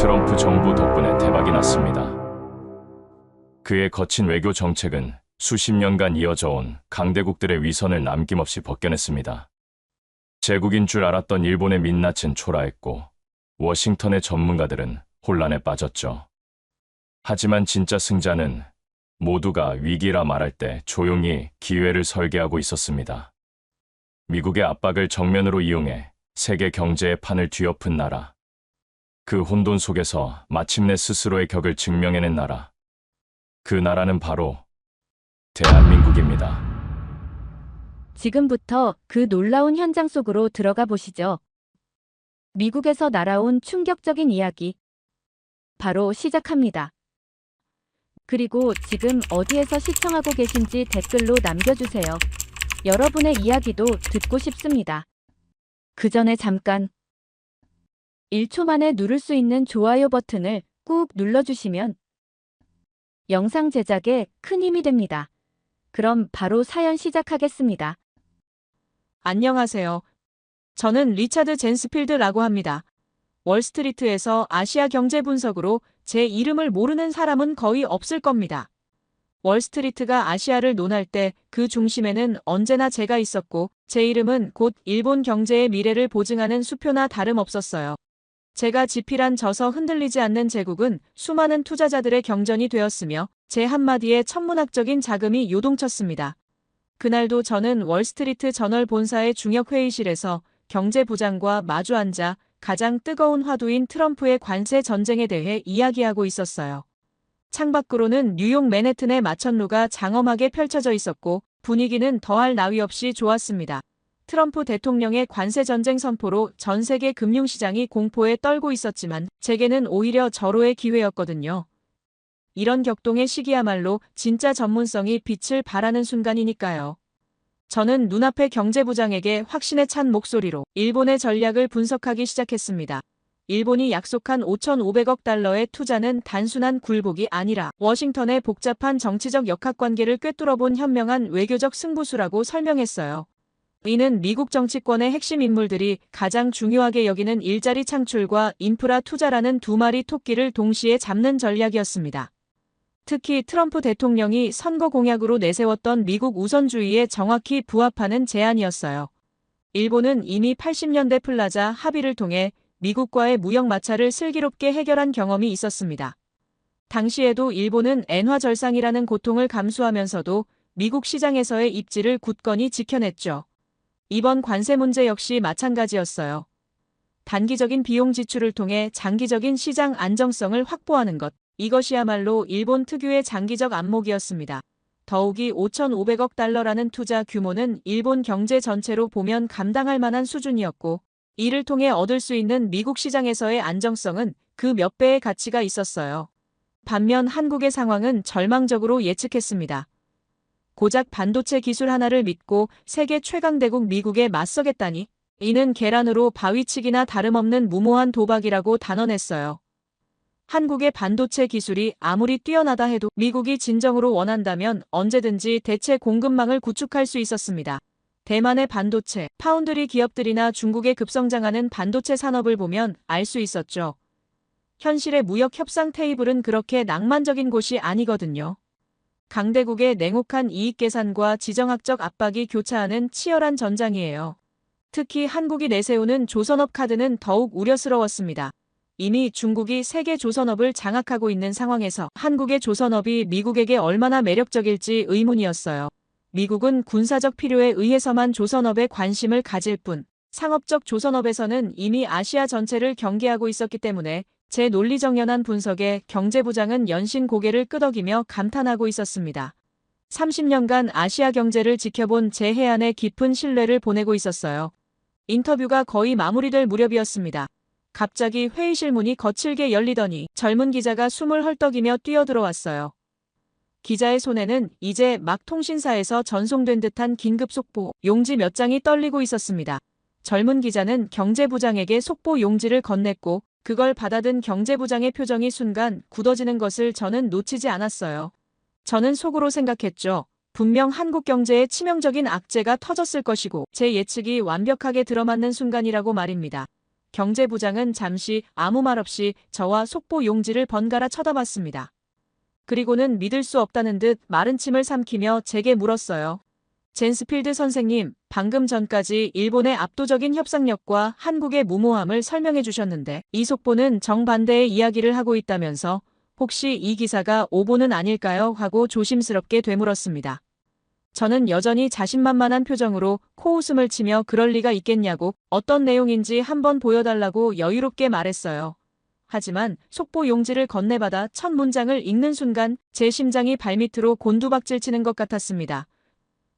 트럼프 정부 덕분에 대박이 났습니다. 그의 거친 외교 정책은 수십 년간 이어져 온 강대국들의 위선을 남김없이 벗겨냈습니다. 제국인 줄 알았던 일본의 민낯은 초라했고 워싱턴의 전문가들은 혼란에 빠졌죠. 하지만 진짜 승자는 모두가 위기라 말할 때 조용히 기회를 설계하고 있었습니다. 미국의 압박을 정면으로 이용해 세계 경제의 판을 뒤엎은 나라. 그 혼돈 속에서 마침내 스스로의 격을 증명해낸 나라. 그 나라는 바로 대한민국입니다. 지금부터 그 놀라운 현장 속으로 들어가 보시죠. 미국에서 날아온 충격적인 이야기. 바로 시작합니다. 그리고 지금 어디에서 시청하고 계신지 댓글로 남겨주세요. 여러분의 이야기도 듣고 싶습니다. 그 전에 잠깐 1초 만에 누를 수 있는 좋아요 버튼을 꾹 눌러주시면 영상 제작에 큰 힘이 됩니다. 그럼 바로 사연 시작하겠습니다. 안녕하세요. 저는 리차드 젠스필드라고 합니다. 월스트리트에서 아시아 경제 분석으로 제 이름을 모르는 사람은 거의 없을 겁니다. 월스트리트가 아시아를 논할 때 그 중심에는 언제나 제가 있었고 제 이름은 곧 일본 경제의 미래를 보증하는 수표나 다름없었어요. 제가 집필한 저서 흔들리지 않는 제국은 수많은 투자자들의 경전이 되었으며 제 한마디에 천문학적인 자금이 요동쳤습니다. 그날도 저는 월스트리트 저널 본사의 중역 회의실에서 경제부장과 마주 앉아 가장 뜨거운 화두인 트럼프의 관세 전쟁에 대해 이야기하고 있었어요. 창밖으로는 뉴욕 맨해튼의 마천루가 장엄하게 펼쳐져 있었고 분위기는 더할 나위 없이 좋았습니다. 트럼프 대통령의 관세 전쟁 선포로 전 세계 금융시장이 공포에 떨고 있었지만 제게는 오히려 절호의 기회였거든요. 이런 격동의 시기야말로 진짜 전문성이 빛을 발하는 순간이니까요. 저는 눈앞의 경제부장에게 확신에 찬 목소리로 일본의 전략을 분석하기 시작했습니다. 일본이 약속한 5,500억 달러의 투자는 단순한 굴복이 아니라 워싱턴의 복잡한 정치적 역학관계를 꿰뚫어본 현명한 외교적 승부수라고 설명했어요. 이는 미국 정치권의 핵심 인물들이 가장 중요하게 여기는 일자리 창출과 인프라 투자라는 두 마리 토끼를 동시에 잡는 전략이었습니다. 특히 트럼프 대통령이 선거 공약으로 내세웠던 미국 우선주의에 정확히 부합하는 제안이었어요. 일본은 이미 80년대 플라자 합의를 통해 미국과의 무역 마찰을 슬기롭게 해결한 경험이 있었습니다. 당시에도 일본은 엔화 절상이라는 고통을 감수하면서도 미국 시장에서의 입지를 굳건히 지켜냈죠. 이번 관세 문제 역시 마찬가지였어요. 단기적인 비용 지출을 통해 장기적인 시장 안정성을 확보하는 것, 이것이야말로 일본 특유의 장기적 안목이었습니다. 더욱이 5,500억 달러라는 투자 규모는 일본 경제 전체로 보면 감당할 만한 수준이었고, 이를 통해 얻을 수 있는 미국 시장에서의 안정성은 그 몇 배의 가치가 있었어요. 반면 한국의 상황은 절망적으로 예측했습니다. 고작 반도체 기술 하나를 믿고 세계 최강대국 미국에 맞서겠다니, 이는 계란으로 바위치기나 다름없는 무모한 도박이라고 단언했어요. 한국의 반도체 기술이 아무리 뛰어나다 해도 미국이 진정으로 원한다면 언제든지 대체 공급망을 구축할 수 있었습니다. 대만의 반도체, 파운드리 기업들이나 중국의 급성장하는 반도체 산업을 보면 알 수 있었죠. 현실의 무역 협상 테이블은 그렇게 낭만적인 곳이 아니거든요. 강대국의 냉혹한 이익 계산과 지정학적 압박이 교차하는 치열한 전장이에요. 특히 한국이 내세우는 조선업 카드는 더욱 우려스러웠습니다. 이미 중국이 세계 조선업을 장악하고 있는 상황에서 한국의 조선업이 미국에게 얼마나 매력적일지 의문이었어요. 미국은 군사적 필요에 의해서만 조선업에 관심을 가질 뿐 상업적 조선업에서는 이미 아시아 전체를 경계하고 있었기 때문에 제 논리정연한 분석에 경제부장은 연신 고개를 끄덕이며 감탄하고 있었습니다. 30년간 아시아 경제를 지켜본 제 해안에 깊은 신뢰를 보내고 있었어요. 인터뷰가 거의 마무리될 무렵이었습니다. 갑자기 회의실 문이 거칠게 열리더니 젊은 기자가 숨을 헐떡이며 뛰어들어왔어요. 기자의 손에는 이제 막 통신사에서 전송된 듯한 긴급 속보 용지 몇 장이 떨리고 있었습니다. 젊은 기자는 경제부장에게 속보 용지를 건넸고 그걸 받아든 경제부장의 표정이 순간 굳어지는 것을 저는 놓치지 않았어요. 저는 속으로 생각했죠. 분명 한국 경제에 치명적인 악재가 터졌을 것이고 제 예측이 완벽하게 들어맞는 순간이라고 말입니다. 경제부장은 잠시 아무 말 없이 저와 속보 용지를 번갈아 쳐다봤습니다. 그리고는 믿을 수 없다는 듯 마른 침을 삼키며 제게 물었어요. 젠스필드 선생님, 방금 전까지 일본의 압도적인 협상력과 한국의 무모함을 설명해 주셨는데 이 속보는 정반대의 이야기를 하고 있다면서 혹시 이 기사가 오보는 아닐까요? 하고 조심스럽게 되물었습니다. 저는 여전히 자신만만한 표정으로 코웃음을 치며 그럴 리가 있겠냐고 어떤 내용인지 한번 보여달라고 여유롭게 말했어요. 하지만 속보 용지를 건네받아 첫 문장을 읽는 순간 제 심장이 발밑으로 곤두박질 치는 것 같았습니다.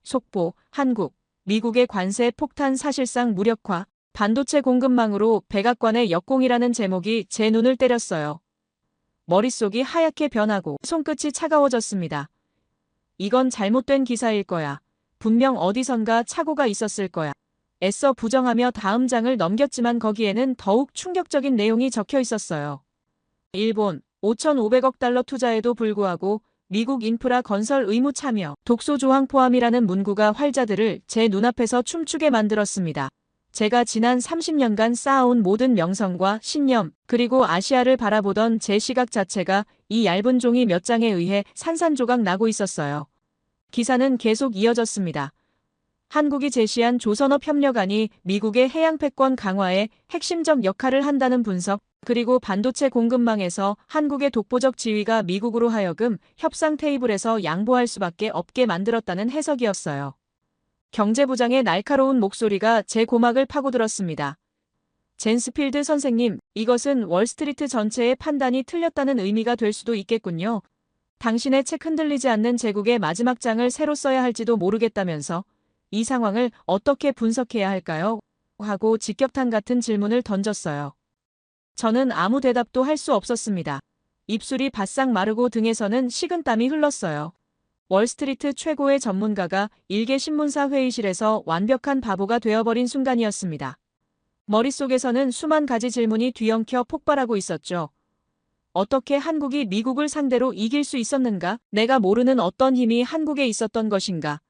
속보, 한국, 미국의 관세 폭탄 사실상 무력화, 반도체 공급망으로 백악관의 역공이라는 제목이 제 눈을 때렸어요. 머릿속이 하얗게 변하고 손끝이 차가워졌습니다. 이건 잘못된 기사일 거야. 분명 어디선가 착오가 있었을 거야. 애써 부정하며 다음 장을 넘겼지만 거기에는 더욱 충격적인 내용이 적혀 있었어요. 일본 5,500억 달러 투자에도 불구하고 미국 인프라 건설 의무 참여, 독소 조항 포함이라는 문구가 활자들을 제 눈앞에서 춤추게 만들었습니다. 제가 지난 30년간 쌓아온 모든 명성과 신념, 그리고 아시아를 바라보던 제 시각 자체가 이 얇은 종이 몇 장에 의해 산산조각 나고 있었어요. 기사는 계속 이어졌습니다. 한국이 제시한 조선업 협력안이 미국의 해양 패권 강화에 핵심적 역할을 한다는 분석, 그리고 반도체 공급망에서 한국의 독보적 지위가 미국으로 하여금 협상 테이블에서 양보할 수밖에 없게 만들었다는 해석이었어요. 경제부장의 날카로운 목소리가 제 고막을 파고들었습니다. 젠스필드 선생님, 이것은 월스트리트 전체의 판단이 틀렸다는 의미가 될 수도 있겠군요. 당신의 책 흔들리지 않는 제국의 마지막 장을 새로 써야 할지도 모르겠다면서 이 상황을 어떻게 분석해야 할까요? 하고 직격탄 같은 질문을 던졌어요. 저는 아무 대답도 할 수 없었습니다. 입술이 바싹 마르고 등에서는 식은땀이 흘렀어요. 월스트리트 최고의 전문가가 일개 신문사 회의실에서 완벽한 바보가 되어버린 순간이었습니다. 머릿속에서는 수만 가지 질문이 뒤엉켜 폭발하고 있었죠. 어떻게 한국이 미국을 상대로 이길 수 있었는가? 내가 모르는 어떤 힘이 한국에 있었던 것인가?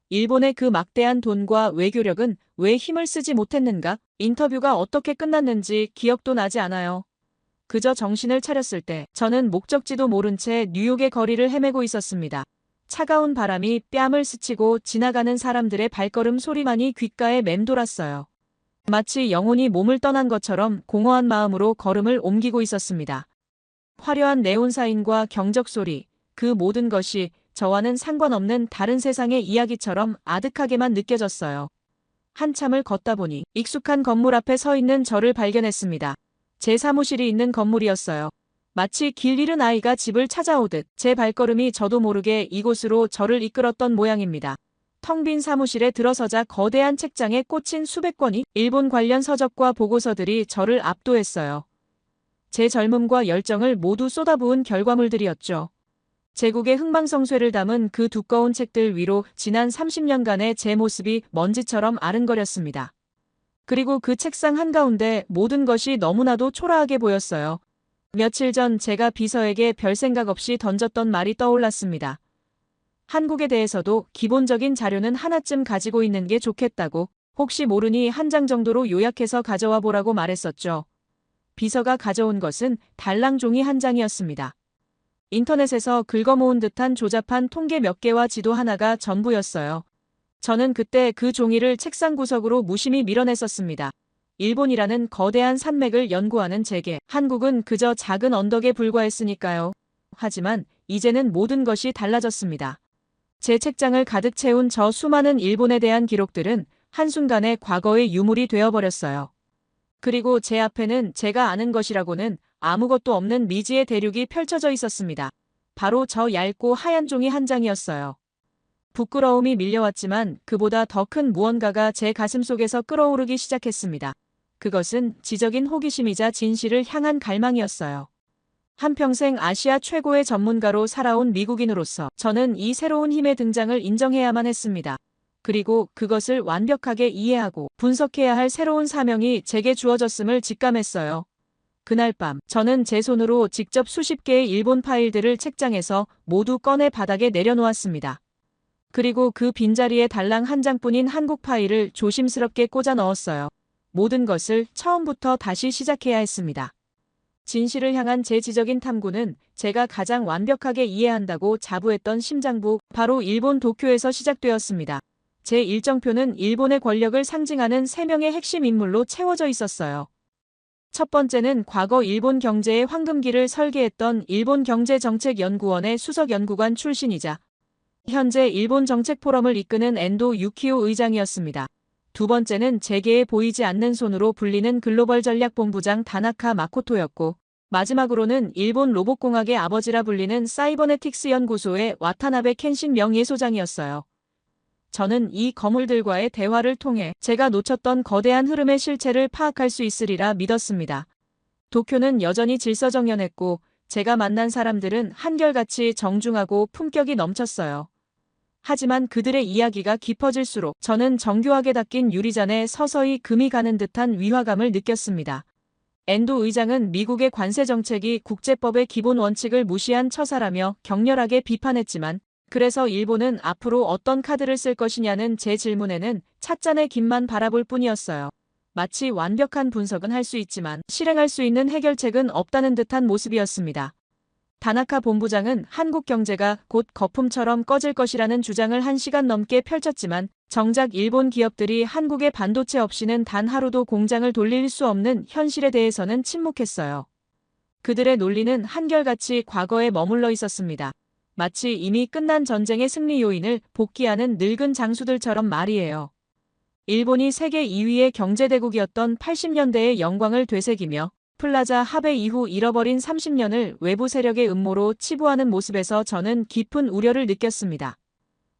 일본의 그 막대한 돈과 외교력은 왜 힘을 쓰지 못했는가? 인터뷰가 어떻게 끝났는지 기억도 나지 않아요. 그저 정신을 차렸을 때 저는 목적지도 모른 채 뉴욕의 거리를 헤매고 있었습니다. 차가운 바람이 뺨을 스치고 지나가는 사람들의 발걸음 소리만이 귓가에 맴돌았어요. 마치 영혼이 몸을 떠난 것처럼 공허한 마음으로 걸음을 옮기고 있었습니다. 화려한 네온사인과 경적 소리, 그 모든 것이 저와는 상관없는 다른 세상의 이야기처럼 아득하게만 느껴졌어요. 한참을 걷다 보니 익숙한 건물 앞에 서 있는 저를 발견했습니다. 제 사무실이 있는 건물이었어요. 마치 길 잃은 아이가 집을 찾아오듯 제 발걸음이 저도 모르게 이곳으로 저를 이끌었던 모양입니다. 텅 빈 사무실에 들어서자 거대한 책장에 꽂힌 수백 권의 일본 관련 서적과 보고서들이 저를 압도했어요. 제 젊음과 열정을 모두 쏟아부은 결과물들이었죠. 제국의 흥망성쇠를 담은 그 두꺼운 책들 위로 지난 30년간의 제 모습이 먼지처럼 아른거렸습니다. 그리고 그 책상 한가운데 모든 것이 너무나도 초라하게 보였어요. 며칠 전 제가 비서에게 별 생각 없이 던졌던 말이 떠올랐습니다. 한국에 대해서도 기본적인 자료는 하나쯤 가지고 있는 게 좋겠다고, 혹시 모르니 한 장 정도로 요약해서 가져와 보라고 말했었죠. 비서가 가져온 것은 달랑 종이 한 장이었습니다. 인터넷에서 긁어모은 듯한 조잡한 통계 몇 개와 지도 하나가 전부였어요. 저는 그때 그 종이를 책상 구석으로 무심히 밀어냈었습니다. 일본이라는 거대한 산맥을 연구하는 제게 한국은 그저 작은 언덕에 불과했으니까요. 하지만 이제는 모든 것이 달라졌습니다. 제 책장을 가득 채운 저 수많은 일본에 대한 기록들은 한순간에 과거의 유물이 되어버렸어요. 그리고 제 앞에는 제가 아는 것이라고는 아무것도 없는 미지의 대륙이 펼쳐져 있었습니다. 바로 저 얇고 하얀 종이 한 장이었어요. 부끄러움이 밀려왔지만 그보다 더 큰 무언가가 제 가슴속에서 끓어오르기 시작했습니다. 그것은 지적인 호기심이자 진실을 향한 갈망이었어요. 한평생 아시아 최고의 전문가로 살아온 미국인으로서 저는 이 새로운 힘의 등장을 인정해야만 했습니다. 그리고 그것을 완벽하게 이해하고 분석해야 할 새로운 사명이 제게 주어졌음을 직감했어요. 그날 밤 저는 제 손으로 직접 수십 개의 일본 파일들을 책장에서 모두 꺼내 바닥에 내려놓았습니다. 그리고 그 빈자리에 달랑 한 장뿐인 한국 파일을 조심스럽게 꽂아 넣었어요. 모든 것을 처음부터 다시 시작해야 했습니다. 진실을 향한 제 지적인 탐구는 제가 가장 완벽하게 이해한다고 자부했던 심장부, 바로 일본 도쿄에서 시작되었습니다. 제 일정표는 일본의 권력을 상징하는 3명의 핵심 인물로 채워져 있었어요. 첫 번째는 과거 일본 경제의 황금기를 설계했던 일본경제정책연구원의 수석연구관 출신이자 현재 일본 정책포럼을 이끄는 엔도 유키오 의장이었습니다. 두 번째는 재계에 보이지 않는 손으로 불리는 글로벌 전략본부장 다나카 마코토였고, 마지막으로는 일본 로봇공학의 아버지라 불리는 사이버네틱스 연구소의 와타나베 켄신 명예소장이었어요. 저는 이 거물들과의 대화를 통해 제가 놓쳤던 거대한 흐름의 실체를 파악할 수 있으리라 믿었습니다. 도쿄는 여전히 질서정연했고, 제가 만난 사람들은 한결같이 정중하고 품격이 넘쳤어요. 하지만 그들의 이야기가 깊어질수록 저는 정교하게 닦인 유리잔에 서서히 금이 가는 듯한 위화감을 느꼈습니다. 엔도 의장은 미국의 관세 정책이 국제법의 기본 원칙을 무시한 처사라며 격렬하게 비판했지만, 그래서 일본은 앞으로 어떤 카드를 쓸 것이냐는 제 질문에는 찻잔의 김만 바라볼 뿐이었어요. 마치 완벽한 분석은 할 수 있지만 실행할 수 있는 해결책은 없다는 듯한 모습이었습니다. 다나카 본부장은 한국 경제가 곧 거품처럼 꺼질 것이라는 주장을 1시간 넘게 펼쳤지만, 정작 일본 기업들이 한국의 반도체 없이는 단 하루도 공장을 돌릴 수 없는 현실에 대해서는 침묵했어요. 그들의 논리는 한결같이 과거에 머물러 있었습니다. 마치 이미 끝난 전쟁의 승리 요인을 복귀하는 늙은 장수들처럼 말이에요. 일본이 세계 2위의 경제대국이었던 80년대의 영광을 되새기며 플라자 합의 이후 잃어버린 30년을 외부 세력의 음모로 치부하는 모습에서 저는 깊은 우려를 느꼈습니다.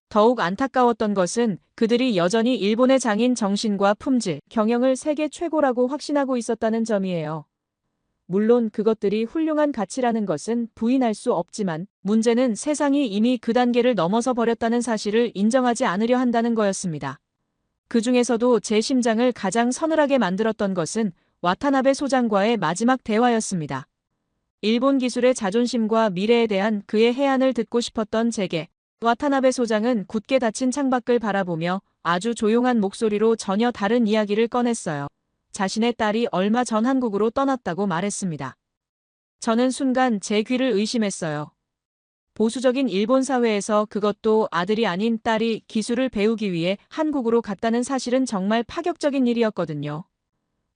더욱 안타까웠던 것은 그들이 여전히 일본의 장인 정신과 품질, 경영을 세계 최고라고 확신하고 있었다는 점이에요. 물론 그것들이 훌륭한 가치라는 것은 부인할 수 없지만, 문제는 세상이 이미 그 단계를 넘어서 버렸다는 사실을 인정하지 않으려 한다는 거였습니다. 그 중에서도 제 심장을 가장 서늘하게 만들었던 것은 와타나베 소장과의 마지막 대화였습니다. 일본 기술의 자존심과 미래에 대한 그의 해안을 듣고 싶었던 제게 와타나베 소장은 굳게 닫힌 창밖을 바라보며 아주 조용한 목소리로 전혀 다른 이야기를 꺼냈어요. 자신의 딸이 얼마 전 한국으로 떠났다고 말했습니다. 저는 순간 제 귀를 의심했어요. 보수적인 일본 사회에서 그것도 아들이 아닌 딸이 기술을 배우기 위해 한국으로 갔다는 사실은 정말 파격적인 일이었거든요.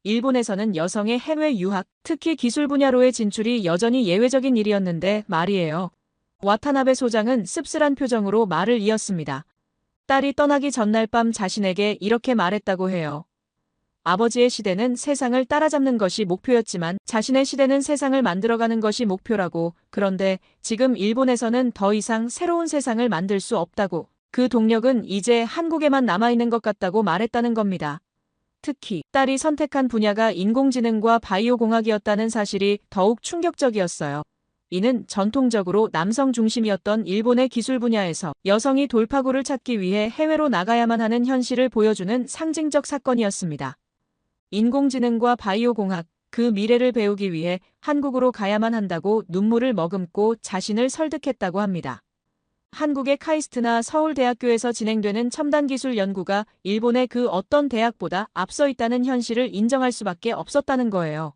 일본에서는 여성의 해외 유학, 특히 기술 분야로의 진출이 여전히 예외적인 일이었는데 말이에요. 와타나베 소장은 씁쓸한 표정으로 말을 이었습니다. 딸이 떠나기 전날 밤 자신에게 이렇게 말했다고 해요. 아버지의 시대는 세상을 따라잡는 것이 목표였지만 자신의 시대는 세상을 만들어가는 것이 목표라고, 그런데 지금 일본에서는 더 이상 새로운 세상을 만들 수 없다고, 그 동력은 이제 한국에만 남아있는 것 같다고 말했다는 겁니다. 특히 딸이 선택한 분야가 인공지능과 바이오 공학이었다는 사실이 더욱 충격적이었어요. 이는 전통적으로 남성 중심이었던 일본의 기술 분야에서 여성이 돌파구를 찾기 위해 해외로 나가야만 하는 현실을 보여주는 상징적 사건이었습니다. 인공지능과 바이오 공학, 그 미래를 배우기 위해 한국으로 가야만 한다고 눈물을 머금고 자신을 설득했다고 합니다. 한국의 카이스트나 서울대학교에서 진행되는 첨단기술 연구가 일본의 그 어떤 대학보다 앞서 있다는 현실을 인정할 수밖에 없었다는 거예요.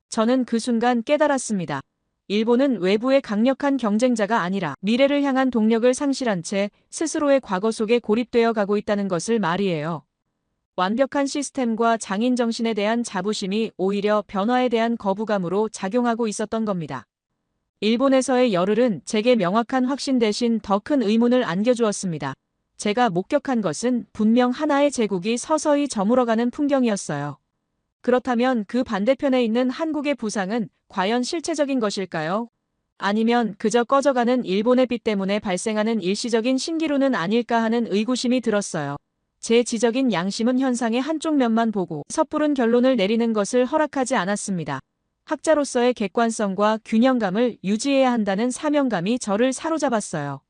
저는 그 순간 깨달았습니다. 일본은 외부의 강력한 경쟁자가 아니라 미래를 향한 동력을 상실한 채 스스로의 과거 속에 고립되어 가고 있다는 것을 말이에요. 완벽한 시스템과 장인 정신에 대한 자부심이 오히려 변화에 대한 거부감으로 작용하고 있었던 겁니다. 일본에서의 열흘은 제게 명확한 확신 대신 더 큰 의문을 안겨주었습니다. 제가 목격한 것은 분명 하나의 제국이 서서히 저물어가는 풍경이었어요. 그렇다면 그 반대편에 있는 한국의 부상은 과연 실체적인 것일까요? 아니면 그저 꺼져가는 일본의 빛 때문에 발생하는 일시적인 신기루는 아닐까 하는 의구심이 들었어요. 제 지적인 양심은 현상의 한쪽 면만 보고 섣부른 결론을 내리는 것을 허락하지 않았습니다. 학자로서의 객관성과 균형감을 유지해야 한다는 사명감이 저를 사로잡았어요.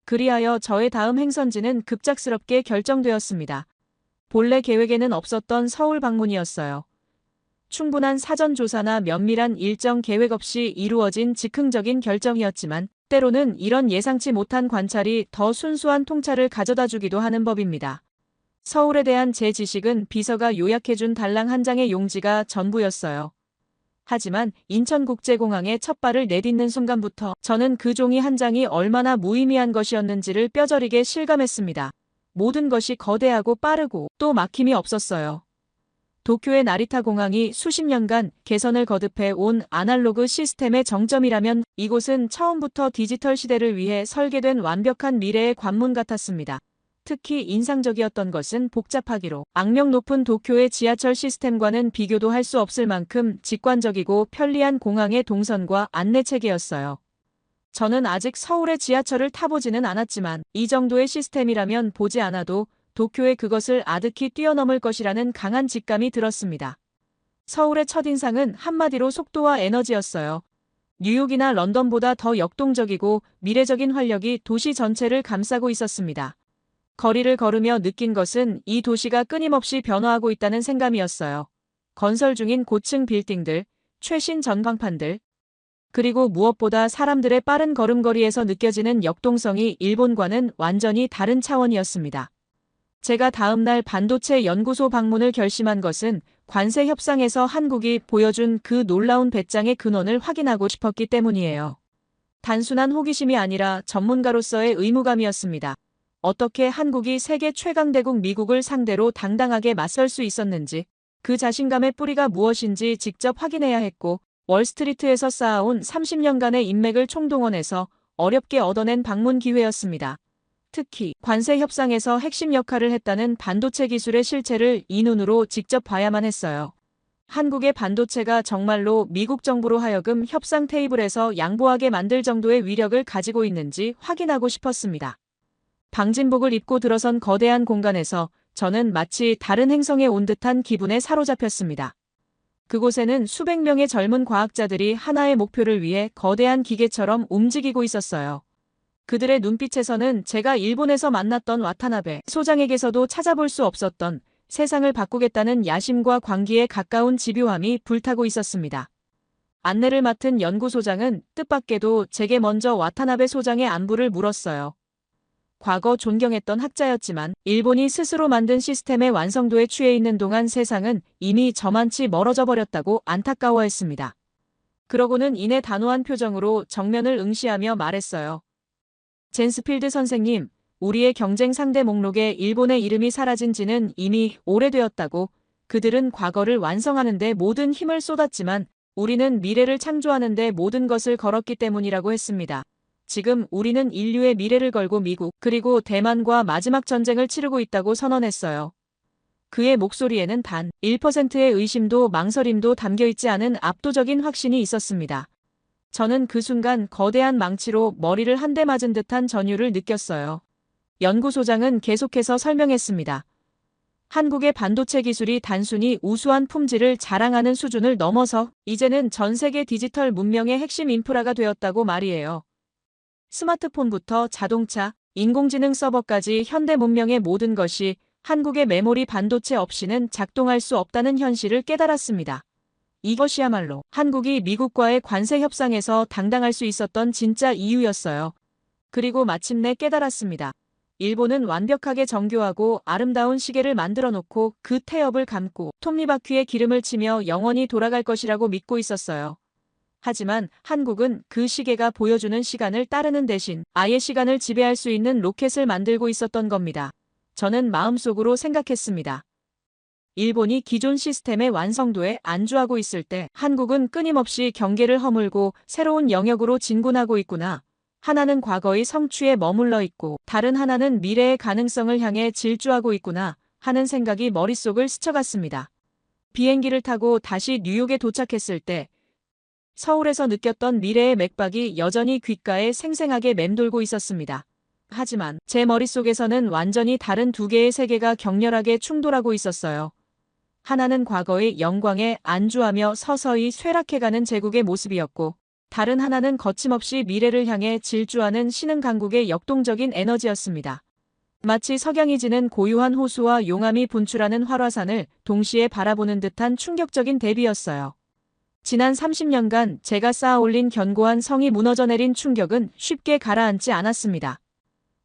그리하여 저의 다음 행선지는 급작스럽게 결정되었습니다. 본래 계획에는 없었던 서울 방문이었어요. 충분한 사전 조사나 면밀한 일정 계획 없이 이루어진 즉흥적인 결정이었지만, 때로는 이런 예상치 못한 관찰이 더 순수한 통찰을 가져다 주기도 하는 법입니다. 서울에 대한 제 지식은 비서가 요약해준 달랑 한 장의 용지가 전부였어요. 하지만 인천국제공항에 첫 발을 내딛는 순간부터 저는 그 종이 한 장이 얼마나 무의미한 것이었는지를 뼈저리게 실감했습니다. 모든 것이 거대하고 빠르고 또 막힘이 없었어요. 도쿄의 나리타 공항이 수십 년간 개선을 거듭해 온 아날로그 시스템의 정점이라면 이곳은 처음부터 디지털 시대를 위해 설계된 완벽한 미래의 관문 같았습니다. 특히 인상적이었던 것은 복잡하기로 악명 높은 도쿄의 지하철 시스템과는 비교도 할 수 없을 만큼 직관적이고 편리한 공항의 동선과 안내 체계였어요. 저는 아직 서울의 지하철을 타보지는 않았지만 이 정도의 시스템이라면 보지 않아도 도쿄의 그것을 아득히 뛰어넘을 것이라는 강한 직감이 들었습니다. 서울의 첫인상은 한마디로 속도와 에너지였어요. 뉴욕이나 런던보다 더 역동적이고 미래적인 활력이 도시 전체를 감싸고 있었습니다. 거리를 걸으며 느낀 것은 이 도시가 끊임없이 변화하고 있다는 생감이었어요. 건설 중인 고층 빌딩들, 최신 전광판들, 그리고 무엇보다 사람들의 빠른 걸음걸이에서 느껴지는 역동성이 일본과는 완전히 다른 차원이었습니다. 제가 다음날 반도체 연구소 방문을 결심한 것은 관세 협상에서 한국이 보여준 그 놀라운 배짱의 근원을 확인하고 싶었기 때문이에요. 단순한 호기심이 아니라 전문가로서의 의무감이었습니다. 어떻게 한국이 세계 최강대국 미국을 상대로 당당하게 맞설 수 있었는지, 그 자신감의 뿌리가 무엇인지 직접 확인해야 했고, 월스트리트에서 쌓아온 30년간의 인맥을 총동원해서 어렵게 얻어낸 방문 기회였습니다. 특히 관세 협상에서 핵심 역할을 했다는 반도체 기술의 실체를 이 눈으로 직접 봐야만 했어요. 한국의 반도체가 정말로 미국 정부로 하여금 협상 테이블에서 양보하게 만들 정도의 위력을 가지고 있는지 확인하고 싶었습니다. 방진복을 입고 들어선 거대한 공간에서 저는 마치 다른 행성에 온 듯한 기분에 사로잡혔습니다. 그곳에는 수백 명의 젊은 과학자들이 하나의 목표를 위해 거대한 기계처럼 움직이고 있었어요. 그들의 눈빛에서는 제가 일본에서 만났던 와타나베 소장에게서도 찾아볼 수 없었던 세상을 바꾸겠다는 야심과 광기에 가까운 집요함이 불타고 있었습니다. 안내를 맡은 연구소장은 뜻밖에도 제게 먼저 와타나베 소장의 안부를 물었어요. 과거 존경했던 학자였지만 일본이 스스로 만든 시스템의 완성도에 취해 있는 동안 세상은 이미 저만치 멀어져 버렸다고 안타까워했습니다. 그러고는 이내 단호한 표정으로 정면을 응시하며 말했어요. 젠스필드 선생님, 우리의 경쟁 상대 목록에 일본의 이름이 사라진 지는 이미 오래되었다고. 그들은 과거를 완성하는 데 모든 힘을 쏟았지만 우리는 미래를 창조하는 데 모든 것을 걸었기 때문이라고 했습니다. 지금 우리는 인류의 미래를 걸고 미국 그리고 대만과 마지막 전쟁을 치르고 있다고 선언했어요. 그의 목소리에는 단 1%의 의심도 망설임도 담겨있지 않은 압도적인 확신이 있었습니다. 저는 그 순간 거대한 망치로 머리를 한 대 맞은 듯한 전율을 느꼈어요. 연구소장은 계속해서 설명했습니다. 한국의 반도체 기술이 단순히 우수한 품질을 자랑하는 수준을 넘어서 이제는 전 세계 디지털 문명의 핵심 인프라가 되었다고 말이에요. 스마트폰부터 자동차, 인공지능 서버까지 현대 문명의 모든 것이 한국의 메모리 반도체 없이는 작동할 수 없다는 현실을 깨달았습니다. 이것이야말로 한국이 미국과의 관세 협상에서 당당할 수 있었던 진짜 이유였어요. 그리고 마침내 깨달았습니다. 일본은 완벽하게 정교하고 아름다운 시계를 만들어 놓고 그 태엽을 감고 톱니바퀴에 기름을 치며 영원히 돌아갈 것이라고 믿고 있었어요. 하지만 한국은 그 시계가 보여주는 시간을 따르는 대신 아예 시간을 지배할 수 있는 로켓을 만들고 있었던 겁니다. 저는 마음속으로 생각했습니다. 일본이 기존 시스템의 완성도에 안주하고 있을 때 한국은 끊임없이 경계를 허물고 새로운 영역으로 진군하고 있구나. 하나는 과거의 성취에 머물러 있고 다른 하나는 미래의 가능성을 향해 질주하고 있구나 하는 생각이 머릿속을 스쳐갔습니다. 비행기를 타고 다시 뉴욕에 도착했을 때 서울에서 느꼈던 미래의 맥박이 여전히 귓가에 생생하게 맴돌고 있었습니다. 하지만 제 머릿속에서는 완전히 다른 두 개의 세계가 격렬하게 충돌하고 있었어요. 하나는 과거의 영광에 안주하며 서서히 쇠락해가는 제국의 모습이었고 다른 하나는 거침없이 미래를 향해 질주하는 신흥 강국의 역동적인 에너지였습니다. 마치 석양이 지는 고요한 호수와 용암이 분출하는 활화산을 동시에 바라보는 듯한 충격적인 대비였어요. 지난 30년간 제가 쌓아올린 견고한 성이 무너져 내린 충격은 쉽게 가라앉지 않았습니다.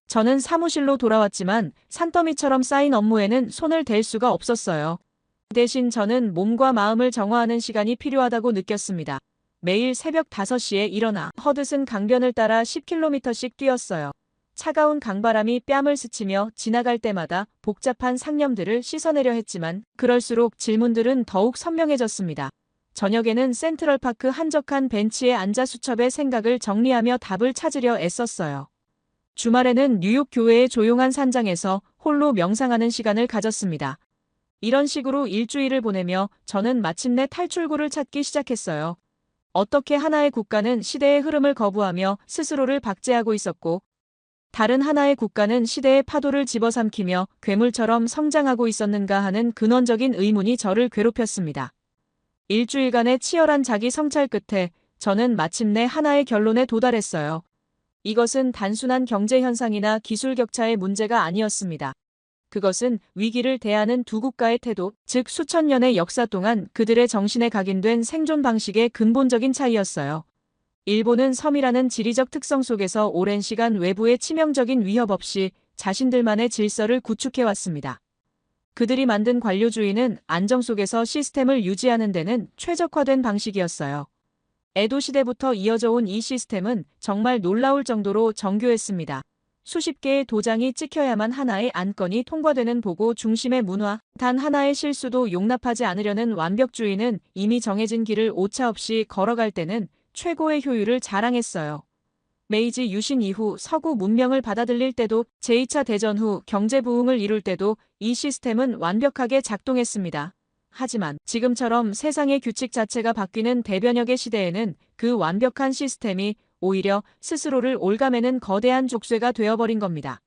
저는 사무실로 돌아왔지만 산더미처럼 쌓인 업무에는 손을 댈 수가 없었어요. 대신 저는 몸과 마음을 정화하는 시간이 필요하다고 느꼈습니다. 매일 새벽 5시에 일어나 허드슨 강변을 따라 10km씩 뛰었어요. 차가운 강바람이 뺨을 스치며 지나갈 때마다 복잡한 상념들을 씻어내려 했지만 그럴수록 질문들은 더욱 선명해졌습니다. 저녁에는 센트럴파크 한적한 벤치에 앉아 수첩의 생각을 정리하며 답을 찾으려 애썼어요. 주말에는 뉴욕 교회의 조용한 산장에서 홀로 명상하는 시간을 가졌습니다. 이런 식으로 일주일을 보내며 저는 마침내 탈출구를 찾기 시작했어요. 어떻게 하나의 국가는 시대의 흐름을 거부하며 스스로를 박제하고 있었고 다른 하나의 국가는 시대의 파도를 집어삼키며 괴물처럼 성장하고 있었는가 하는 근원적인 의문이 저를 괴롭혔습니다. 일주일간의 치열한 자기 성찰 끝에 저는 마침내 하나의 결론에 도달했어요. 이것은 단순한 경제 현상이나 기술 격차의 문제가 아니었습니다. 그것은 위기를 대하는 두 국가의 태도, 즉 수천 년의 역사 동안 그들의 정신에 각인된 생존 방식의 근본적인 차이였어요. 일본은 섬이라는 지리적 특성 속에서 오랜 시간 외부의 치명적인 위협 없이 자신들만의 질서를 구축해왔습니다. 그들이 만든 관료주의는 안정 속에서 시스템을 유지하는 데는 최적화된 방식이었어요. 에도 시대부터 이어져 온 이 시스템은 정말 놀라울 정도로 정교했습니다. 수십 개의 도장이 찍혀야만 하나의 안건이 통과되는 보고 중심의 문화, 단 하나의 실수도 용납하지 않으려는 완벽주의는 이미 정해진 길을 오차없이 걸어갈 때는 최고의 효율을 자랑했어요. 메이지 유신 이후 서구 문명을 받아들일 때도 제2차 대전 후 경제 부흥을 이룰 때도 이 시스템은 완벽하게 작동했습니다. 하지만 지금처럼 세상의 규칙 자체가 바뀌는 대변혁의 시대에는 그 완벽한 시스템이 오히려 스스로를 옭아매는 거대한 족쇄가 되어버린 겁니다.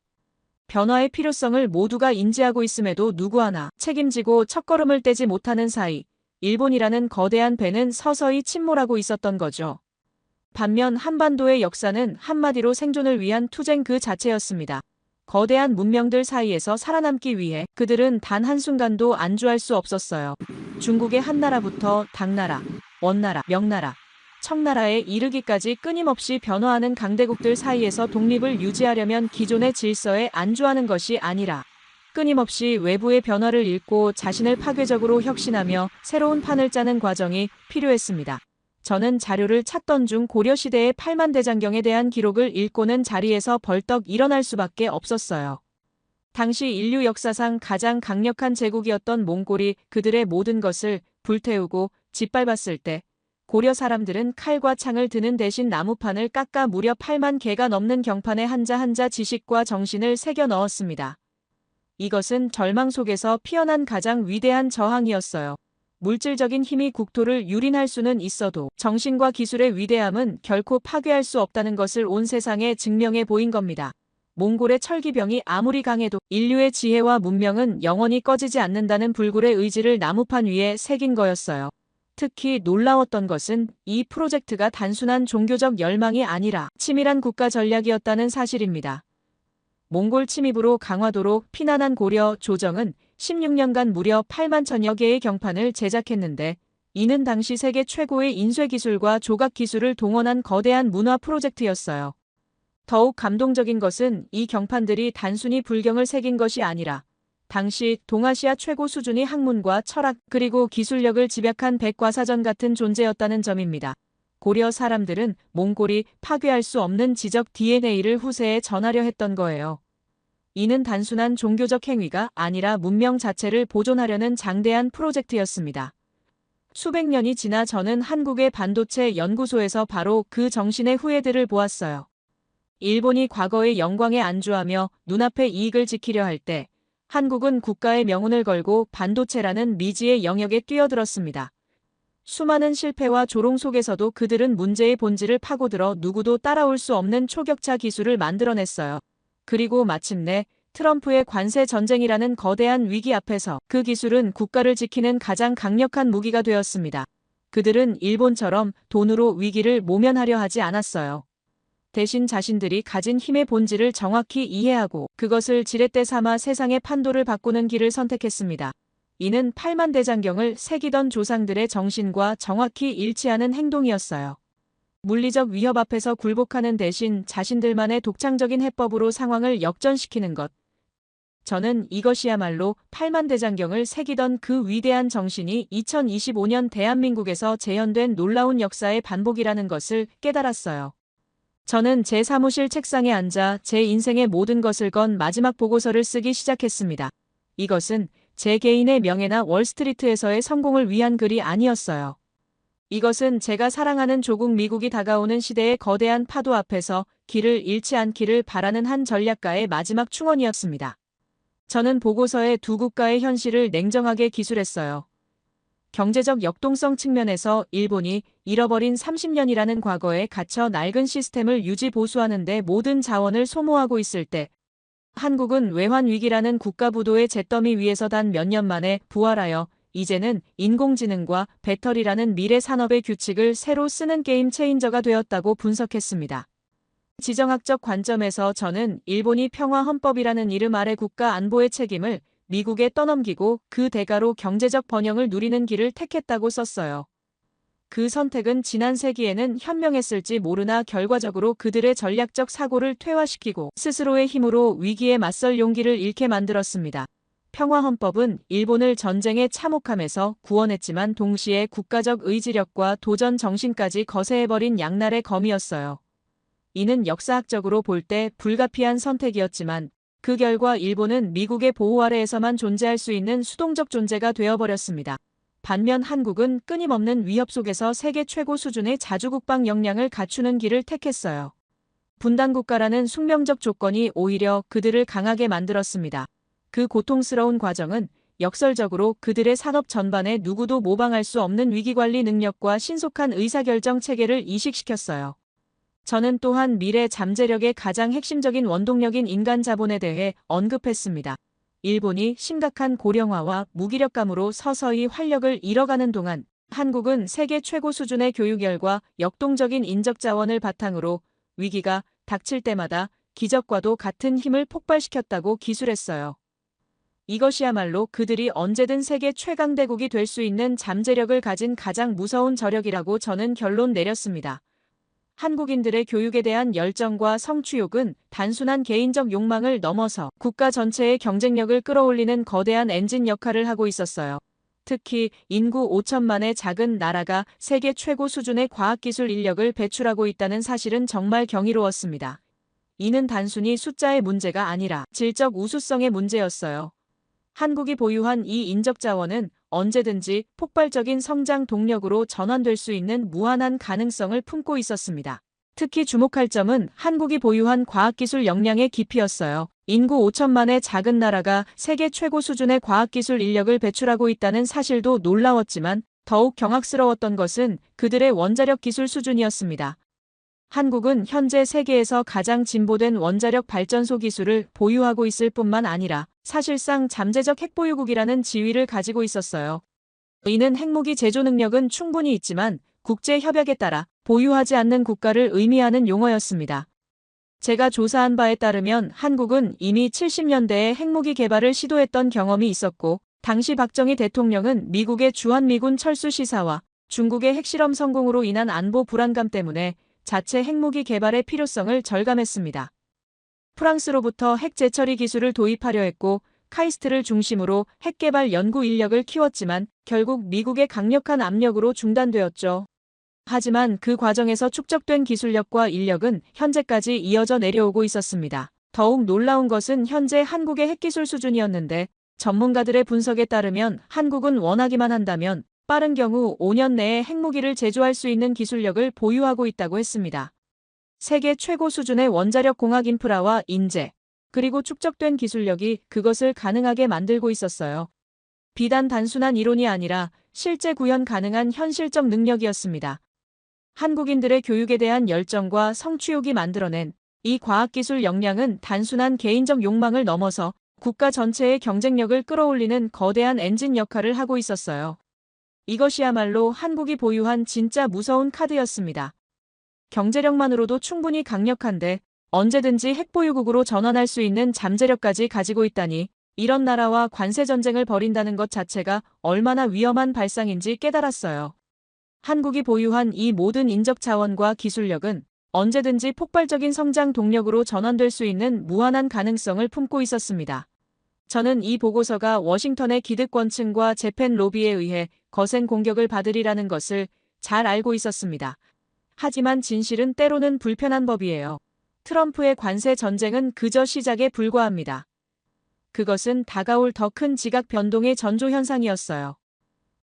변화의 필요성을 모두가 인지하고 있음에도 누구 하나 책임지고 첫걸음을 떼지 못하는 사이 일본이라는 거대한 배는 서서히 침몰하고 있었던 거죠. 반면 한반도의 역사는 한마디로 생존을 위한 투쟁 그 자체였습니다. 거대한 문명들 사이에서 살아남기 위해 그들은 단 한순간도 안주할 수 없었어요. 중국의 한나라부터 당나라, 원나라, 명나라, 청나라에 이르기까지 끊임없이 변화하는 강대국들 사이에서 독립을 유지하려면 기존의 질서에 안주하는 것이 아니라 끊임없이 외부의 변화를 읽고 자신을 파괴적으로 혁신하며 새로운 판을 짜는 과정이 필요했습니다. 저는 자료를 찾던 중 고려시대의 팔만대장경에 대한 기록을 읽고는 자리에서 벌떡 일어날 수밖에 없었어요. 당시 인류 역사상 가장 강력한 제국이었던 몽골이 그들의 모든 것을 불태우고 짓밟았을 때 고려 사람들은 칼과 창을 드는 대신 나무판을 깎아 무려 8만 개가 넘는 경판에 한자 한자 지식과 정신을 새겨 넣었습니다. 이것은 절망 속에서 피어난 가장 위대한 저항이었어요. 물질적인 힘이 국토를 유린할 수는 있어도 정신과 기술의 위대함은 결코 파괴할 수 없다는 것을 온 세상에 증명해 보인 겁니다. 몽골의 철기병이 아무리 강해도 인류의 지혜와 문명은 영원히 꺼지지 않는다는 불굴의 의지를 나무판 위에 새긴 거였어요. 특히 놀라웠던 것은 이 프로젝트가 단순한 종교적 열망이 아니라 치밀한 국가 전략이었다는 사실입니다. 몽골 침입으로 강화도로 피난한 고려 조정은 16년간 무려 8만 천여 개의 경판을 제작했는데 이는 당시 세계 최고의 인쇄 기술과 조각 기술을 동원한 거대한 문화 프로젝트였어요. 더욱 감동적인 것은 이 경판들이 단순히 불경을 새긴 것이 아니라 당시 동아시아 최고 수준의 학문과 철학 그리고 기술력을 집약한 백과사전 같은 존재였다는 점입니다. 고려 사람들은 몽골이 파괴할 수 없는 지적 DNA를 후세에 전하려 했던 거예요. 이는 단순한 종교적 행위가 아니라 문명 자체를 보존하려는 장대한 프로젝트였습니다. 수백 년이 지나 저는 한국의 반도체 연구소에서 바로 그 정신의 후예들을 보았어요. 일본이 과거의 영광에 안주하며 눈앞의 이익을 지키려 할 때 한국은 국가의 명운을 걸고 반도체라는 미지의 영역에 뛰어들었습니다. 수많은 실패와 조롱 속에서도 그들은 문제의 본질을 파고들어 누구도 따라올 수 없는 초격차 기술을 만들어냈어요. 그리고 마침내 트럼프의 관세 전쟁이라는 거대한 위기 앞에서 그 기술은 국가를 지키는 가장 강력한 무기가 되었습니다. 그들은 일본처럼 돈으로 위기를 모면하려 하지 않았어요. 대신 자신들이 가진 힘의 본질을 정확히 이해하고 그것을 지렛대 삼아 세상의 판도를 바꾸는 길을 선택했습니다. 이는 팔만대장경을 새기던 조상들의 정신과 정확히 일치하는 행동이었어요. 물리적 위협 앞에서 굴복하는 대신 자신들만의 독창적인 해법으로 상황을 역전시키는 것. 저는 이것이야말로 팔만대장경을 새기던 그 위대한 정신이 2025년 대한민국에서 재현된 놀라운 역사의 반복이라는 것을 깨달았어요. 저는 제 사무실 책상에 앉아 제 인생의 모든 것을 건 마지막 보고서를 쓰기 시작했습니다. 이것은 제 개인의 명예나 월스트리트에서의 성공을 위한 글이 아니었어요. 이것은 제가 사랑하는 조국 미국이 다가오는 시대의 거대한 파도 앞에서 길을 잃지 않기를 바라는 한 전략가의 마지막 충언이었습니다. 저는 보고서에 두 국가의 현실을 냉정하게 기술했어요. 경제적 역동성 측면에서 일본이 잃어버린 30년이라는 과거에 갇혀 낡은 시스템을 유지 보수하는 데 모든 자원을 소모하고 있을 때, 한국은 외환 위기라는 국가부도의 잿더미 위에서 단 몇 년 만에 부활하여 이제는 인공지능과 배터리라는 미래 산업의 규칙을 새로 쓰는 게임 체인저가 되었다고 분석했습니다. 지정학적 관점에서 저는 일본이 평화헌법이라는 이름 아래 국가 안보의 책임을 미국에 떠넘기고 그 대가로 경제적 번영을 누리는 길을 택했다고 썼어요. 그 선택은 지난 세기에는 현명했을지 모르나 결과적으로 그들의 전략적 사고를 퇴화시키고 스스로의 힘으로 위기에 맞설 용기를 잃게 만들었습니다. 평화헌법은 일본을 전쟁의 참혹함에서 구원했지만 동시에 국가적 의지력과 도전 정신까지 거세해버린 양날의 검이었어요. 이는 역사학적으로 볼 때 불가피한 선택이었지만 그 결과 일본은 미국의 보호 아래에서만 존재할 수 있는 수동적 존재가 되어버렸습니다. 반면 한국은 끊임없는 위협 속에서 세계 최고 수준의 자주국방 역량을 갖추는 길을 택했어요. 분단국가라는 숙명적 조건이 오히려 그들을 강하게 만들었습니다. 그 고통스러운 과정은 역설적으로 그들의 산업 전반에 누구도 모방할 수 없는 위기관리 능력과 신속한 의사결정 체계를 이식시켰어요. 저는 또한 미래 잠재력의 가장 핵심적인 원동력인 인간 자본에 대해 언급했습니다. 일본이 심각한 고령화와 무기력감으로 서서히 활력을 잃어가는 동안 한국은 세계 최고 수준의 교육열과 역동적인 인적 자원을 바탕으로 위기가 닥칠 때마다 기적과도 같은 힘을 폭발시켰다고 기술했어요. 이것이야말로 그들이 언제든 세계 최강대국이 될 수 있는 잠재력을 가진 가장 무서운 저력이라고 저는 결론 내렸습니다. 한국인들의 교육에 대한 열정과 성취욕은 단순한 개인적 욕망을 넘어서 국가 전체의 경쟁력을 끌어올리는 거대한 엔진 역할을 하고 있었어요. 특히 인구 5천만의 작은 나라가 세계 최고 수준의 과학기술 인력을 배출하고 있다는 사실은 정말 경이로웠습니다. 이는 단순히 숫자의 문제가 아니라 질적 우수성의 문제였어요. 한국이 보유한 이 인적 자원은 언제든지 폭발적인 성장 동력으로 전환될 수 있는 무한한 가능성을 품고 있었습니다. 특히 주목할 점은 한국이 보유한 과학기술 역량의 깊이였어요. 인구 5천만의 작은 나라가 세계 최고 수준의 과학기술 인력을 배출하고 있다는 사실도 놀라웠지만 더욱 경악스러웠던 것은 그들의 원자력 기술 수준이었습니다. 한국은 현재 세계에서 가장 진보된 원자력 발전소 기술을 보유하고 있을 뿐만 아니라 사실상 잠재적 핵보유국이라는 지위를 가지고 있었어요. 이는 핵무기 제조 능력은 충분히 있지만 국제 협약에 따라 보유하지 않는 국가를 의미하는 용어였습니다. 제가 조사한 바에 따르면 한국은 이미 70년대에 핵무기 개발을 시도했던 경험이 있었고 당시 박정희 대통령은 미국의 주한미군 철수 시사와 중국의 핵실험 성공으로 인한 안보 불안감 때문에 자체 핵무기 개발의 필요성을 절감했습니다. 프랑스로부터 핵 재처리 기술을 도입하려 했고 카이스트를 중심으로 핵 개발 연구 인력을 키웠지만 결국 미국의 강력한 압력으로 중단되었죠. 하지만 그 과정에서 축적된 기술력과 인력은 현재까지 이어져 내려오고 있었습니다. 더욱 놀라운 것은 현재 한국의 핵기술 수준이었는데 전문가들의 분석에 따르면 한국은 원하기만 한다면 빠른 경우 5년 내에 핵무기를 제조할 수 있는 기술력을 보유하고 있다고 했습니다. 세계 최고 수준의 원자력 공학 인프라와 인재, 그리고 축적된 기술력이 그것을 가능하게 만들고 있었어요. 비단 단순한 이론이 아니라 실제 구현 가능한 현실적 능력이었습니다. 한국인들의 교육에 대한 열정과 성취욕이 만들어낸 이 과학기술 역량은 단순한 개인적 욕망을 넘어서 국가 전체의 경쟁력을 끌어올리는 거대한 엔진 역할을 하고 있었어요. 이것이야말로 한국이 보유한 진짜 무서운 카드였습니다. 경제력만으로도 충분히 강력한데 언제든지 핵보유국으로 전환할 수 있는 잠재력까지 가지고 있다니 이런 나라와 관세 전쟁을 벌인다는 것 자체가 얼마나 위험한 발상인지 깨달았어요. 한국이 보유한 이 모든 인적 자원과 기술력은 언제든지 폭발적인 성장 동력으로 전환될 수 있는 무한한 가능성을 품고 있었습니다. 저는 이 보고서가 워싱턴의 기득권층과 재팬 로비에 의해 거센 공격을 받으리라는 것을 잘 알고 있었습니다. 하지만 진실은 때로는 불편한 법이에요. 트럼프의 관세 전쟁은 그저 시작에 불과합니다. 그것은 다가올 더 큰 지각 변동의 전조현상이었어요.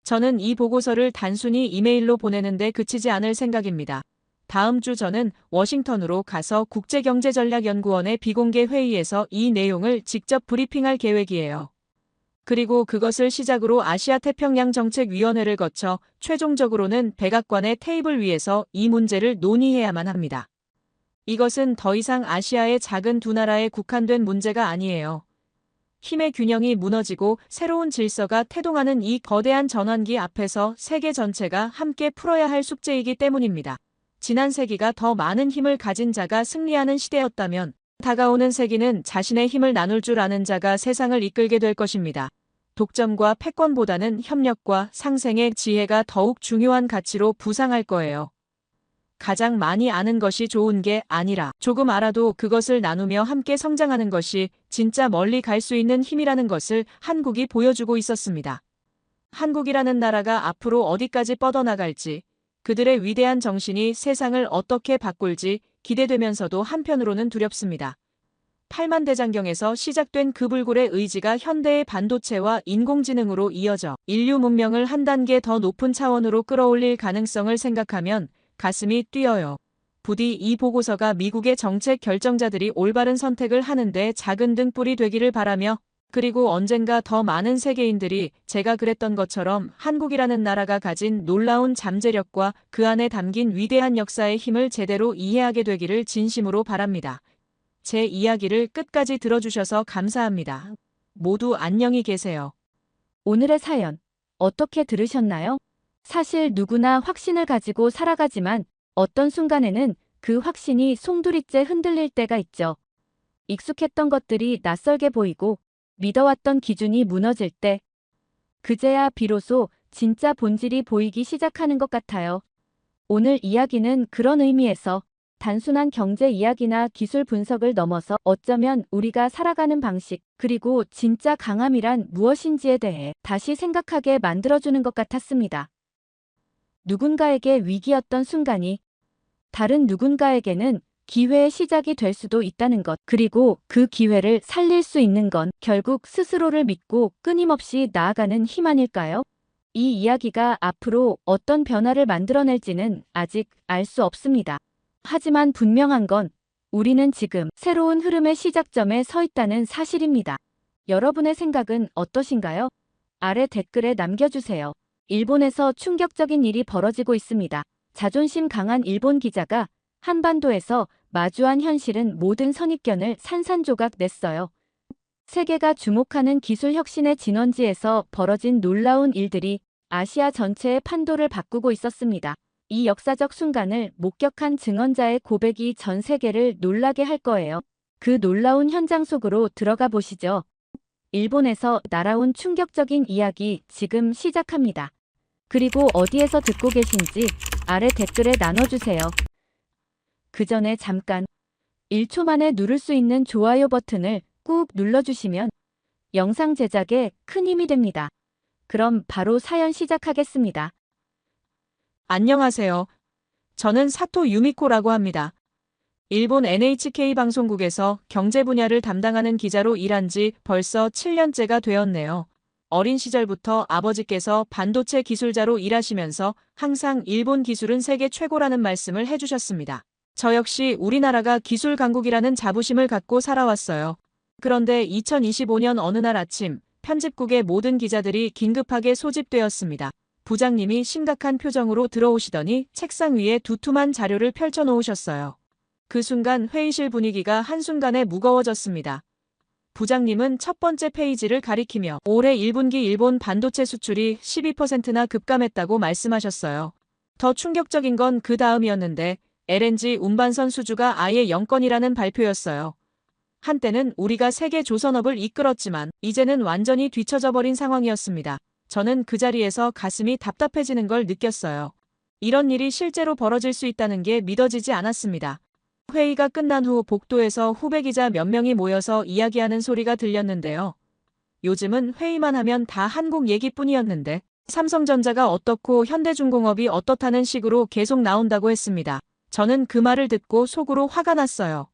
저는 이 보고서를 단순히 이메일로 보내는데 그치지 않을 생각입니다. 다음 주 저는 워싱턴으로 가서 국제경제전략연구원의 비공개 회의에서 이 내용을 직접 브리핑할 계획이에요. 그리고 그것을 시작으로 아시아태평양정책위원회를 거쳐 최종적으로는 백악관의 테이블 위에서 이 문제를 논의해야만 합니다. 이것은 더 이상 아시아의 작은 두 나라에 국한된 문제가 아니에요. 힘의 균형이 무너지고 새로운 질서가 태동하는 이 거대한 전환기 앞에서 세계 전체가 함께 풀어야 할 숙제이기 때문입니다. 지난 세기가 더 많은 힘을 가진 자가 승리하는 시대였다면 다가오는 세기는 자신의 힘을 나눌 줄 아는 자가 세상을 이끌게 될 것입니다. 독점과 패권보다는 협력과 상생의 지혜가 더욱 중요한 가치로 부상할 거예요. 가장 많이 아는 것이 좋은 게 아니라 조금 알아도 그것을 나누며 함께 성장하는 것이 진짜 멀리 갈 수 있는 힘이라는 것을 한국이 보여주고 있었습니다. 한국이라는 나라가 앞으로 어디까지 뻗어나갈지, 그들의 위대한 정신이 세상을 어떻게 바꿀지 기대되면서도 한편으로는 두렵습니다. 팔만대장경에서 시작된 그 불굴의 의지가 현대의 반도체와 인공지능으로 이어져 인류 문명을 한 단계 더 높은 차원으로 끌어올릴 가능성을 생각하면 가슴이 뛰어요. 부디 이 보고서가 미국의 정책 결정자들이 올바른 선택을 하는데 작은 등불이 되기를 바라며, 그리고 언젠가 더 많은 세계인들이 제가 그랬던 것처럼 한국이라는 나라가 가진 놀라운 잠재력과 그 안에 담긴 위대한 역사의 힘을 제대로 이해하게 되기를 진심으로 바랍니다. 제 이야기를 끝까지 들어주셔서 감사합니다. 모두 안녕히 계세요. 오늘의 사연 어떻게 들으셨나요? 사실 누구나 확신을 가지고 살아가지만 어떤 순간에는 그 확신이 송두리째 흔들릴 때가 있죠. 익숙했던 것들이 낯설게 보이고 믿어왔던 기준이 무너질 때, 그제야 비로소 진짜 본질이 보이기 시작하는 것 같아요. 오늘 이야기는 그런 의미에서 단순한 경제 이야기나 기술 분석을 넘어서 어쩌면 우리가 살아가는 방식, 그리고 진짜 강함이란 무엇인지에 대해 다시 생각하게 만들어주는 것 같았습니다. 누군가에게 위기였던 순간이 다른 누군가에게는 기회의 시작이 될 수도 있다는 것, 그리고 그 기회를 살릴 수 있는 건 결국 스스로를 믿고 끊임없이 나아가는 힘 아닐까요? 이 이야기가 앞으로 어떤 변화를 만들어낼지는 아직 알 수 없습니다. 하지만 분명한 건 우리는 지금 새로운 흐름의 시작점에 서 있다는 사실입니다. 여러분의 생각은 어떠신가요? 아래 댓글에 남겨주세요. 일본에서 충격적인 일이 벌어지고 있습니다. 자존심 강한 일본 기자가 한반도에서 마주한 현실은 모든 선입견을 산산조각 냈어요. 세계가 주목하는 기술 혁신의 진원지에서 벌어진 놀라운 일들이 아시아 전체의 판도를 바꾸고 있었습니다. 이 역사적 순간을 목격한 증언자의 고백이 전 세계를 놀라게 할 거예요. 그 놀라운 현장 속으로 들어가 보시죠. 일본에서 날아온 충격적인 이야기 지금 시작합니다. 그리고 어디에서 듣고 계신지 아래 댓글에 나눠주세요. 그 전에 잠깐 1초 만에 누를 수 있는 좋아요 버튼을 꾹 눌러주시면 영상 제작에 큰 힘이 됩니다. 그럼 바로 사연 시작하겠습니다. 안녕하세요. 저는 사토 유미코라고 합니다. 일본 NHK 방송국에서 경제 분야를 담당하는 기자로 일한 지 벌써 7년째가 되었네요. 어린 시절부터 아버지께서 반도체 기술자로 일하시면서 항상 일본 기술은 세계 최고라는 말씀을 해주셨습니다. 저 역시 우리나라가 기술 강국이라는 자부심을 갖고 살아왔어요. 그런데 2025년 어느 날 아침, 편집국의 모든 기자들이 긴급하게 소집되었습니다. 부장님이 심각한 표정으로 들어오시더니 책상 위에 두툼한 자료를 펼쳐놓으셨어요. 그 순간 회의실 분위기가 한순간에 무거워졌습니다. 부장님은 첫 번째 페이지를 가리키며 올해 1분기 일본 반도체 수출이 12%나 급감했다고 말씀하셨어요. 더 충격적인 건 그 다음이었는데 LNG 운반선 수주가 아예 0건이라는 발표였어요. 한때는 우리가 세계 조선업을 이끌었지만 이제는 완전히 뒤처져 버린 상황이었습니다. 저는 그 자리에서 가슴이 답답해지는 걸 느꼈어요. 이런 일이 실제로 벌어질 수 있다는 게 믿어지지 않았습니다. 회의가 끝난 후 복도에서 후배 기자 몇 명이 모여서 이야기하는 소리가 들렸는데요. 요즘은 회의만 하면 다 한국 얘기뿐이었는데 삼성전자가 어떻고 현대중공업이 어떻다는 식으로 계속 나온다고 했습니다. 저는 그 말을 듣고 속으로 화가 났어요.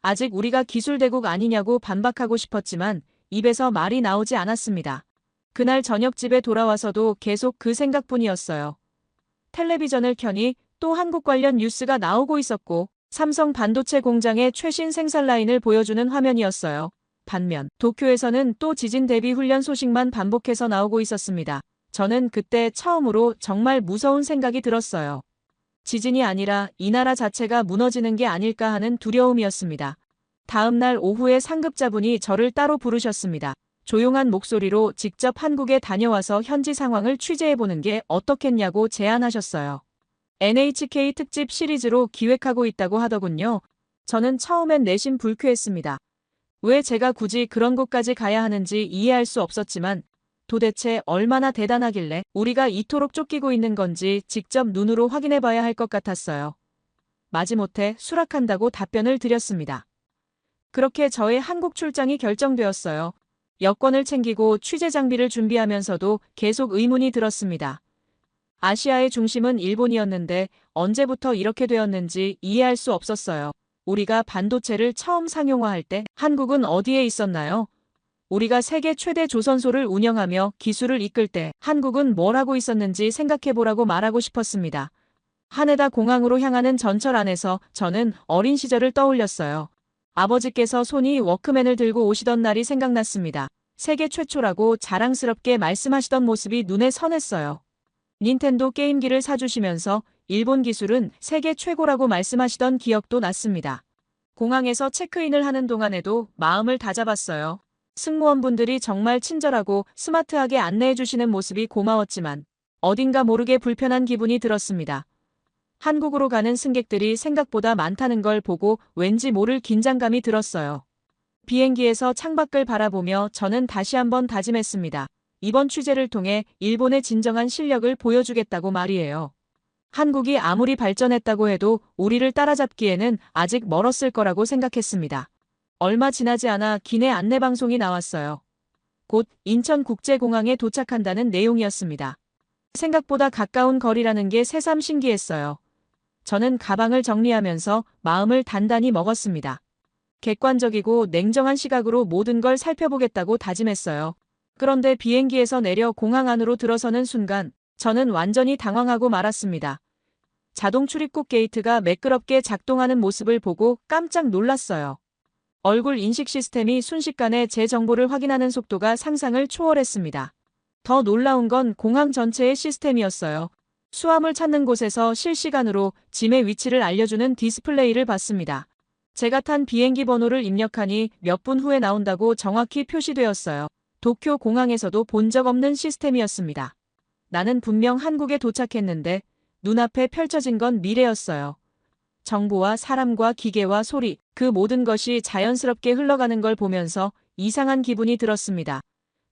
아직 우리가 기술대국 아니냐고 반박하고 싶었지만 입에서 말이 나오지 않았습니다. 그날 저녁 집에 돌아와서도 계속 그 생각뿐이었어요. 텔레비전을 켜니 또 한국 관련 뉴스가 나오고 있었고 삼성 반도체 공장의 최신 생산 라인을 보여주는 화면이었어요. 반면 도쿄에서는 또 지진 대비 훈련 소식만 반복해서 나오고 있었습니다. 저는 그때 처음으로 정말 무서운 생각이 들었어요. 지진이 아니라 이 나라 자체가 무너지는 게 아닐까 하는 두려움이었습니다. 다음 날 오후에 상급자분이 저를 따로 부르셨습니다. 조용한 목소리로 직접 한국에 다녀와서 현지 상황을 취재해보는 게 어떻겠냐고 제안하셨어요. NHK 특집 시리즈로 기획하고 있다고 하더군요. 저는 처음엔 내심 불쾌했습니다. 왜 제가 굳이 그런 곳까지 가야 하는지 이해할 수 없었지만 도대체 얼마나 대단하길래 우리가 이토록 쫓기고 있는 건지 직접 눈으로 확인해 봐야 할 것 같았어요. 마지못해 수락한다고 답변을 드렸습니다. 그렇게 저의 한국 출장이 결정되었어요. 여권을 챙기고 취재 장비를 준비하면서도 계속 의문이 들었습니다. 아시아의 중심은 일본이었는데 언제부터 이렇게 되었는지 이해할 수 없었어요. 우리가 반도체를 처음 상용화할 때 한국은 어디에 있었나요? 우리가 세계 최대 조선소를 운영하며 기술을 이끌 때 한국은 뭘 하고 있었는지 생각해보라고 말하고 싶었습니다. 하네다 공항으로 향하는 전철 안에서 저는 어린 시절을 떠올렸어요. 아버지께서 손이 워크맨을 들고 오시던 날이 생각났습니다. 세계 최초라고 자랑스럽게 말씀하시던 모습이 눈에 선했어요. 닌텐도 게임기를 사주시면서 일본 기술은 세계 최고라고 말씀하시던 기억도 났습니다. 공항에서 체크인을 하는 동안에도 마음을 다잡았어요. 승무원분들이 정말 친절하고 스마트하게 안내해 주시는 모습이 고마웠지만 어딘가 모르게 불편한 기분이 들었습니다. 한국으로 가는 승객들이 생각보다 많다는 걸 보고 왠지 모를 긴장감이 들었어요. 비행기에서 창밖을 바라보며 저는 다시 한번 다짐했습니다. 이번 취재를 통해 일본의 진정한 실력을 보여주겠다고 말이에요. 한국이 아무리 발전했다고 해도 우리를 따라잡기에는 아직 멀었을 거라고 생각했습니다. 얼마 지나지 않아 기내 안내방송이 나왔어요. 곧 인천국제공항에 도착한다는 내용이었습니다. 생각보다 가까운 거리라는 게 새삼 신기했어요. 저는 가방을 정리하면서 마음을 단단히 먹었습니다. 객관적이고 냉정한 시각으로 모든 걸 살펴보겠다고 다짐했어요. 그런데 비행기에서 내려 공항 안으로 들어서는 순간 저는 완전히 당황하고 말았습니다. 자동 출입국 게이트가 매끄럽게 작동하는 모습을 보고 깜짝 놀랐어요. 얼굴 인식 시스템이 순식간에 제 정보를 확인하는 속도가 상상을 초월했습니다. 더 놀라운 건 공항 전체의 시스템이었어요. 수화물 찾는 곳에서 실시간으로 짐의 위치를 알려주는 디스플레이를 봤습니다. 제가 탄 비행기 번호를 입력하니 몇 분 후에 나온다고 정확히 표시되었어요. 도쿄 공항에서도 본 적 없는 시스템이었습니다. 나는 분명 한국에 도착했는데 눈앞에 펼쳐진 건 미래였어요. 정보와 사람과 기계와 소리, 그 모든 것이 자연스럽게 흘러가는 걸 보면서 이상한 기분이 들었습니다.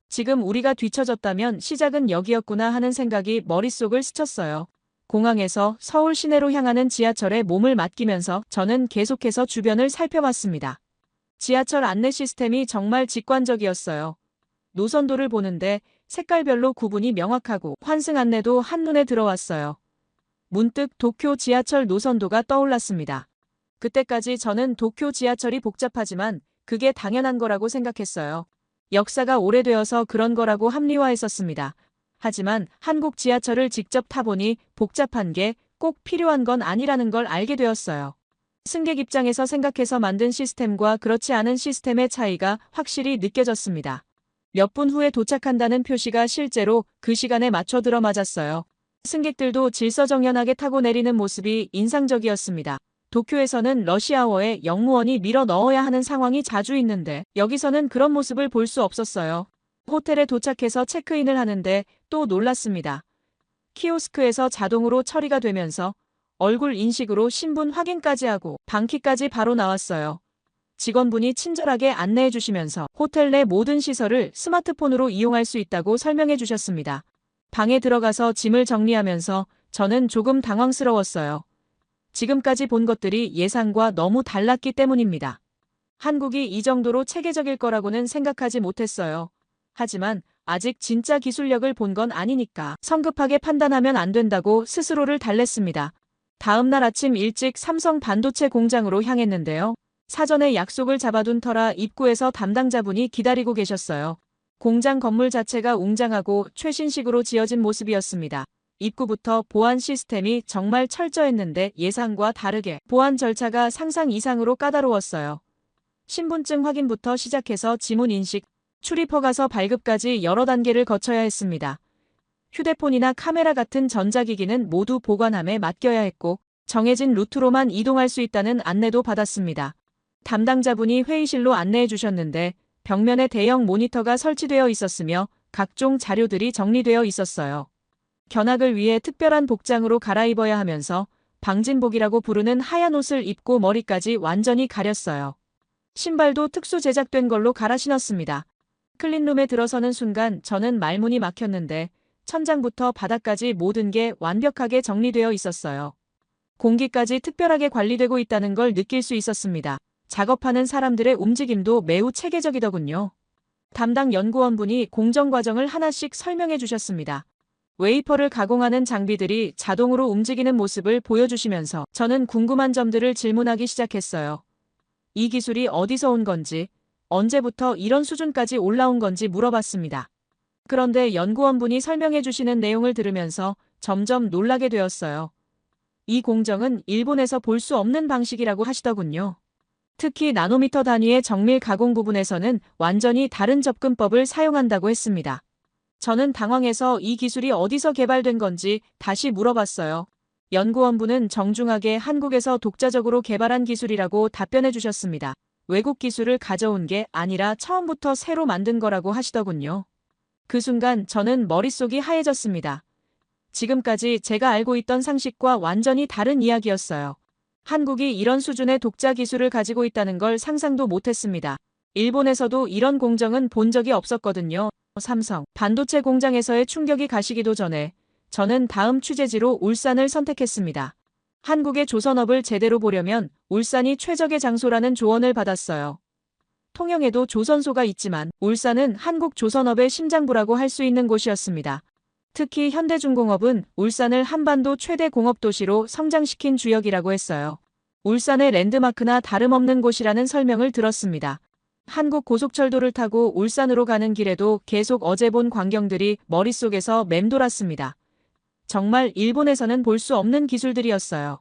지금 우리가 뒤처졌다면 시작은 여기였구나 하는 생각이 머릿속을 스쳤어요. 공항에서 서울 시내로 향하는 지하철에 몸을 맡기면서 저는 계속해서 주변을 살펴봤습니다. 지하철 안내 시스템이 정말 직관적이었어요. 노선도를 보는데 색깔별로 구분이 명확하고 환승 안내도 한눈에 들어왔어요. 문득 도쿄 지하철 노선도가 떠올랐습니다. 그때까지 저는 도쿄 지하철이 복잡하지만 그게 당연한 거라고 생각했어요. 역사가 오래되어서 그런 거라고 합리화했었습니다. 하지만 한국 지하철을 직접 타보니 복잡한 게 꼭 필요한 건 아니라는 걸 알게 되었어요. 승객 입장에서 생각해서 만든 시스템과 그렇지 않은 시스템의 차이가 확실히 느껴졌습니다. 몇 분 후에 도착한다는 표시가 실제로 그 시간에 맞춰 들어맞았어요. 승객들도 질서정연하게 타고 내리는 모습이 인상적이었습니다. 도쿄에서는 러시아워에 영무원이 밀어 넣어야 하는 상황이 자주 있는데 여기서는 그런 모습을 볼 수 없었어요. 호텔에 도착해서 체크인을 하는데 또 놀랐습니다. 키오스크에서 자동으로 처리가 되면서 얼굴 인식으로 신분 확인까지 하고 방키까지 바로 나왔어요. 직원분이 친절하게 안내해 주시면서 호텔 내 모든 시설을 스마트폰으로 이용할 수 있다고 설명해 주셨습니다. 방에 들어가서 짐을 정리하면서 저는 조금 당황스러웠어요. 지금까지 본 것들이 예상과 너무 달랐기 때문입니다. 한국이 이 정도로 체계적일 거라고는 생각하지 못했어요. 하지만 아직 진짜 기술력을 본 건 아니니까 성급하게 판단하면 안 된다고 스스로를 달랬습니다. 다음 날 아침 일찍 삼성 반도체 공장으로 향했는데요. 사전에 약속을 잡아둔 터라 입구에서 담당자분이 기다리고 계셨어요. 공장 건물 자체가 웅장하고 최신식으로 지어진 모습이었습니다. 입구부터 보안 시스템이 정말 철저했는데 예상과 다르게 보안 절차가 상상 이상으로 까다로웠어요. 신분증 확인부터 시작해서 지문 인식, 출입 허가서 발급까지 여러 단계를 거쳐야 했습니다. 휴대폰이나 카메라 같은 전자기기는 모두 보관함에 맡겨야 했고 정해진 루트로만 이동할 수 있다는 안내도 받았습니다. 담당자분이 회의실로 안내해 주셨는데 벽면에 대형 모니터가 설치되어 있었으며 각종 자료들이 정리되어 있었어요. 견학을 위해 특별한 복장으로 갈아입어야 하면서 방진복이라고 부르는 하얀 옷을 입고 머리까지 완전히 가렸어요. 신발도 특수 제작된 걸로 갈아 신었습니다. 클린룸에 들어서는 순간 저는 말문이 막혔는데 천장부터 바닥까지 모든 게 완벽하게 정리되어 있었어요. 공기까지 특별하게 관리되고 있다는 걸 느낄 수 있었습니다. 작업하는 사람들의 움직임도 매우 체계적이더군요. 담당 연구원분이 공정 과정을 하나씩 설명해 주셨습니다. 웨이퍼를 가공하는 장비들이 자동으로 움직이는 모습을 보여주시면서 저는 궁금한 점들을 질문하기 시작했어요. 이 기술이 어디서 온 건지, 언제부터 이런 수준까지 올라온 건지 물어봤습니다. 그런데 연구원분이 설명해 주시는 내용을 들으면서 점점 놀라게 되었어요. 이 공정은 일본에서 볼 수 없는 방식이라고 하시더군요. 특히 나노미터 단위의 정밀 가공 부분에서는 완전히 다른 접근법을 사용한다고 했습니다. 저는 당황해서 이 기술이 어디서 개발된 건지 다시 물어봤어요. 연구원분은 정중하게 한국에서 독자적으로 개발한 기술이라고 답변해 주셨습니다. 외국 기술을 가져온 게 아니라 처음부터 새로 만든 거라고 하시더군요. 그 순간 저는 머릿속이 하얘졌습니다. 지금까지 제가 알고 있던 상식과 완전히 다른 이야기였어요. 한국이 이런 수준의 독자 기술을 가지고 있다는 걸 상상도 못했습니다. 일본에서도 이런 공정은 본 적이 없었거든요. 삼성 반도체 공장에서의 충격이 가시기도 전에 저는 다음 취재지로 울산을 선택했습니다. 한국의 조선업을 제대로 보려면 울산이 최적의 장소라는 조언을 받았어요. 통영에도 조선소가 있지만 울산은 한국 조선업의 심장부라고 할 수 있는 곳이었습니다. 특히 현대중공업은 울산을 한반도 최대 공업도시로 성장시킨 주역이라고 했어요. 울산의 랜드마크나 다름없는 곳이라는 설명을 들었습니다. 한국 고속철도를 타고 울산으로 가는 길에도 계속 어제 본 광경들이 머릿속에서 맴돌았습니다. 정말 일본에서는 볼 수 없는 기술들이었어요.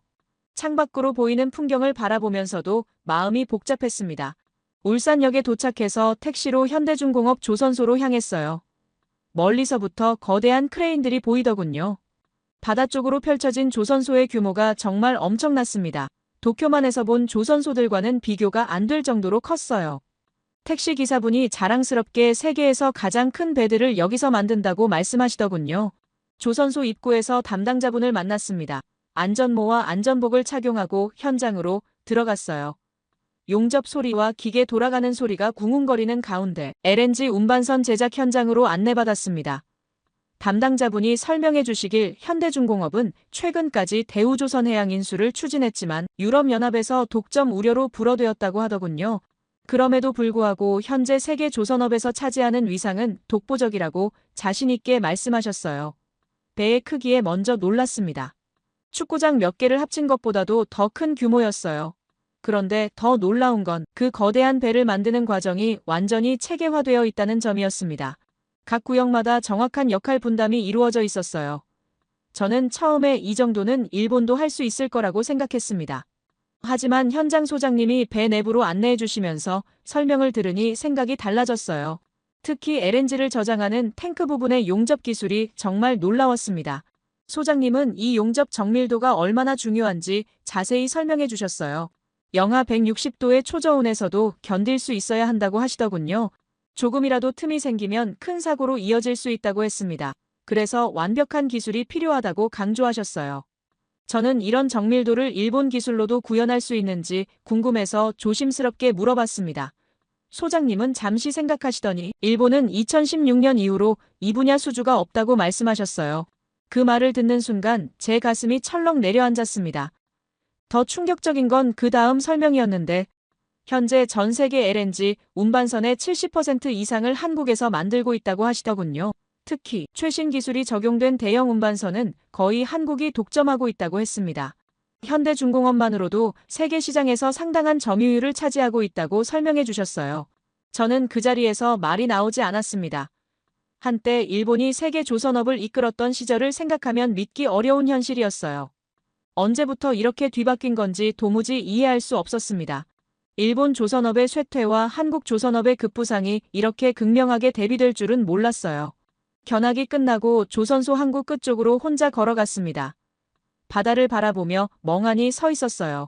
창밖으로 보이는 풍경을 바라보면서도 마음이 복잡했습니다. 울산역에 도착해서 택시로 현대중공업 조선소로 향했어요. 멀리서부터 거대한 크레인들이 보이더군요. 바다 쪽으로 펼쳐진 조선소의 규모가 정말 엄청났습니다. 도쿄만에서 본 조선소들과는 비교가 안 될 정도로 컸어요. 택시 기사분이 자랑스럽게 세계에서 가장 큰 배들을 여기서 만든다고 말씀하시더군요. 조선소 입구에서 담당자분을 만났습니다. 안전모와 안전복을 착용하고 현장으로 들어갔어요. 용접 소리와 기계 돌아가는 소리가 쿵웅거리는 가운데 LNG 운반선 제작 현장으로 안내받았습니다. 담당자분이 설명해 주시길 현대중공업은 최근까지 대우조선해양 인수를 추진했지만 유럽연합에서 독점 우려로 불어되었다고 하더군요. 그럼에도 불구하고 현재 세계 조선업에서 차지하는 위상은 독보적이라고 자신있게 말씀하셨어요. 배의 크기에 먼저 놀랐습니다. 축구장 몇 개를 합친 것보다도 더 큰 규모였어요. 그런데 더 놀라운 건 그 거대한 배를 만드는 과정이 완전히 체계화되어 있다는 점이었습니다. 각 구역마다 정확한 역할 분담이 이루어져 있었어요. 저는 처음에 이 정도는 일본도 할 수 있을 거라고 생각했습니다. 하지만 현장 소장님이 배 내부로 안내해 주시면서 설명을 들으니 생각이 달라졌어요. 특히 LNG를 저장하는 탱크 부분의 용접 기술이 정말 놀라웠습니다. 소장님은 이 용접 정밀도가 얼마나 중요한지 자세히 설명해 주셨어요. 영하 160도의 초저온에서도 견딜 수 있어야 한다고 하시더군요. 조금이라도 틈이 생기면 큰 사고로 이어질 수 있다고 했습니다. 그래서 완벽한 기술이 필요하다고 강조하셨어요. 저는 이런 정밀도를 일본 기술로도 구현할 수 있는지 궁금해서 조심스럽게 물어봤습니다. 소장님은 잠시 생각하시더니 일본은 2016년 이후로 이 분야 수주가 없다고 말씀하셨어요. 그 말을 듣는 순간 제 가슴이 철렁 내려앉았습니다. 더 충격적인 건 그 다음 설명이었는데 현재 전 세계 LNG 운반선의 70% 이상을 한국에서 만들고 있다고 하시더군요. 특히 최신 기술이 적용된 대형 운반선은 거의 한국이 독점하고 있다고 했습니다. 현대중공업만으로도 세계 시장에서 상당한 점유율을 차지하고 있다고 설명해 주셨어요. 저는 그 자리에서 말이 나오지 않았습니다. 한때 일본이 세계 조선업을 이끌었던 시절을 생각하면 믿기 어려운 현실이었어요. 언제부터 이렇게 뒤바뀐 건지 도무지 이해할 수 없었습니다. 일본 조선업의 쇠퇴와 한국 조선업의 급부상이 이렇게 극명하게 대비될 줄은 몰랐어요. 견학이 끝나고 조선소 항구 끝쪽으로 혼자 걸어갔습니다. 바다를 바라보며 멍하니 서 있었어요.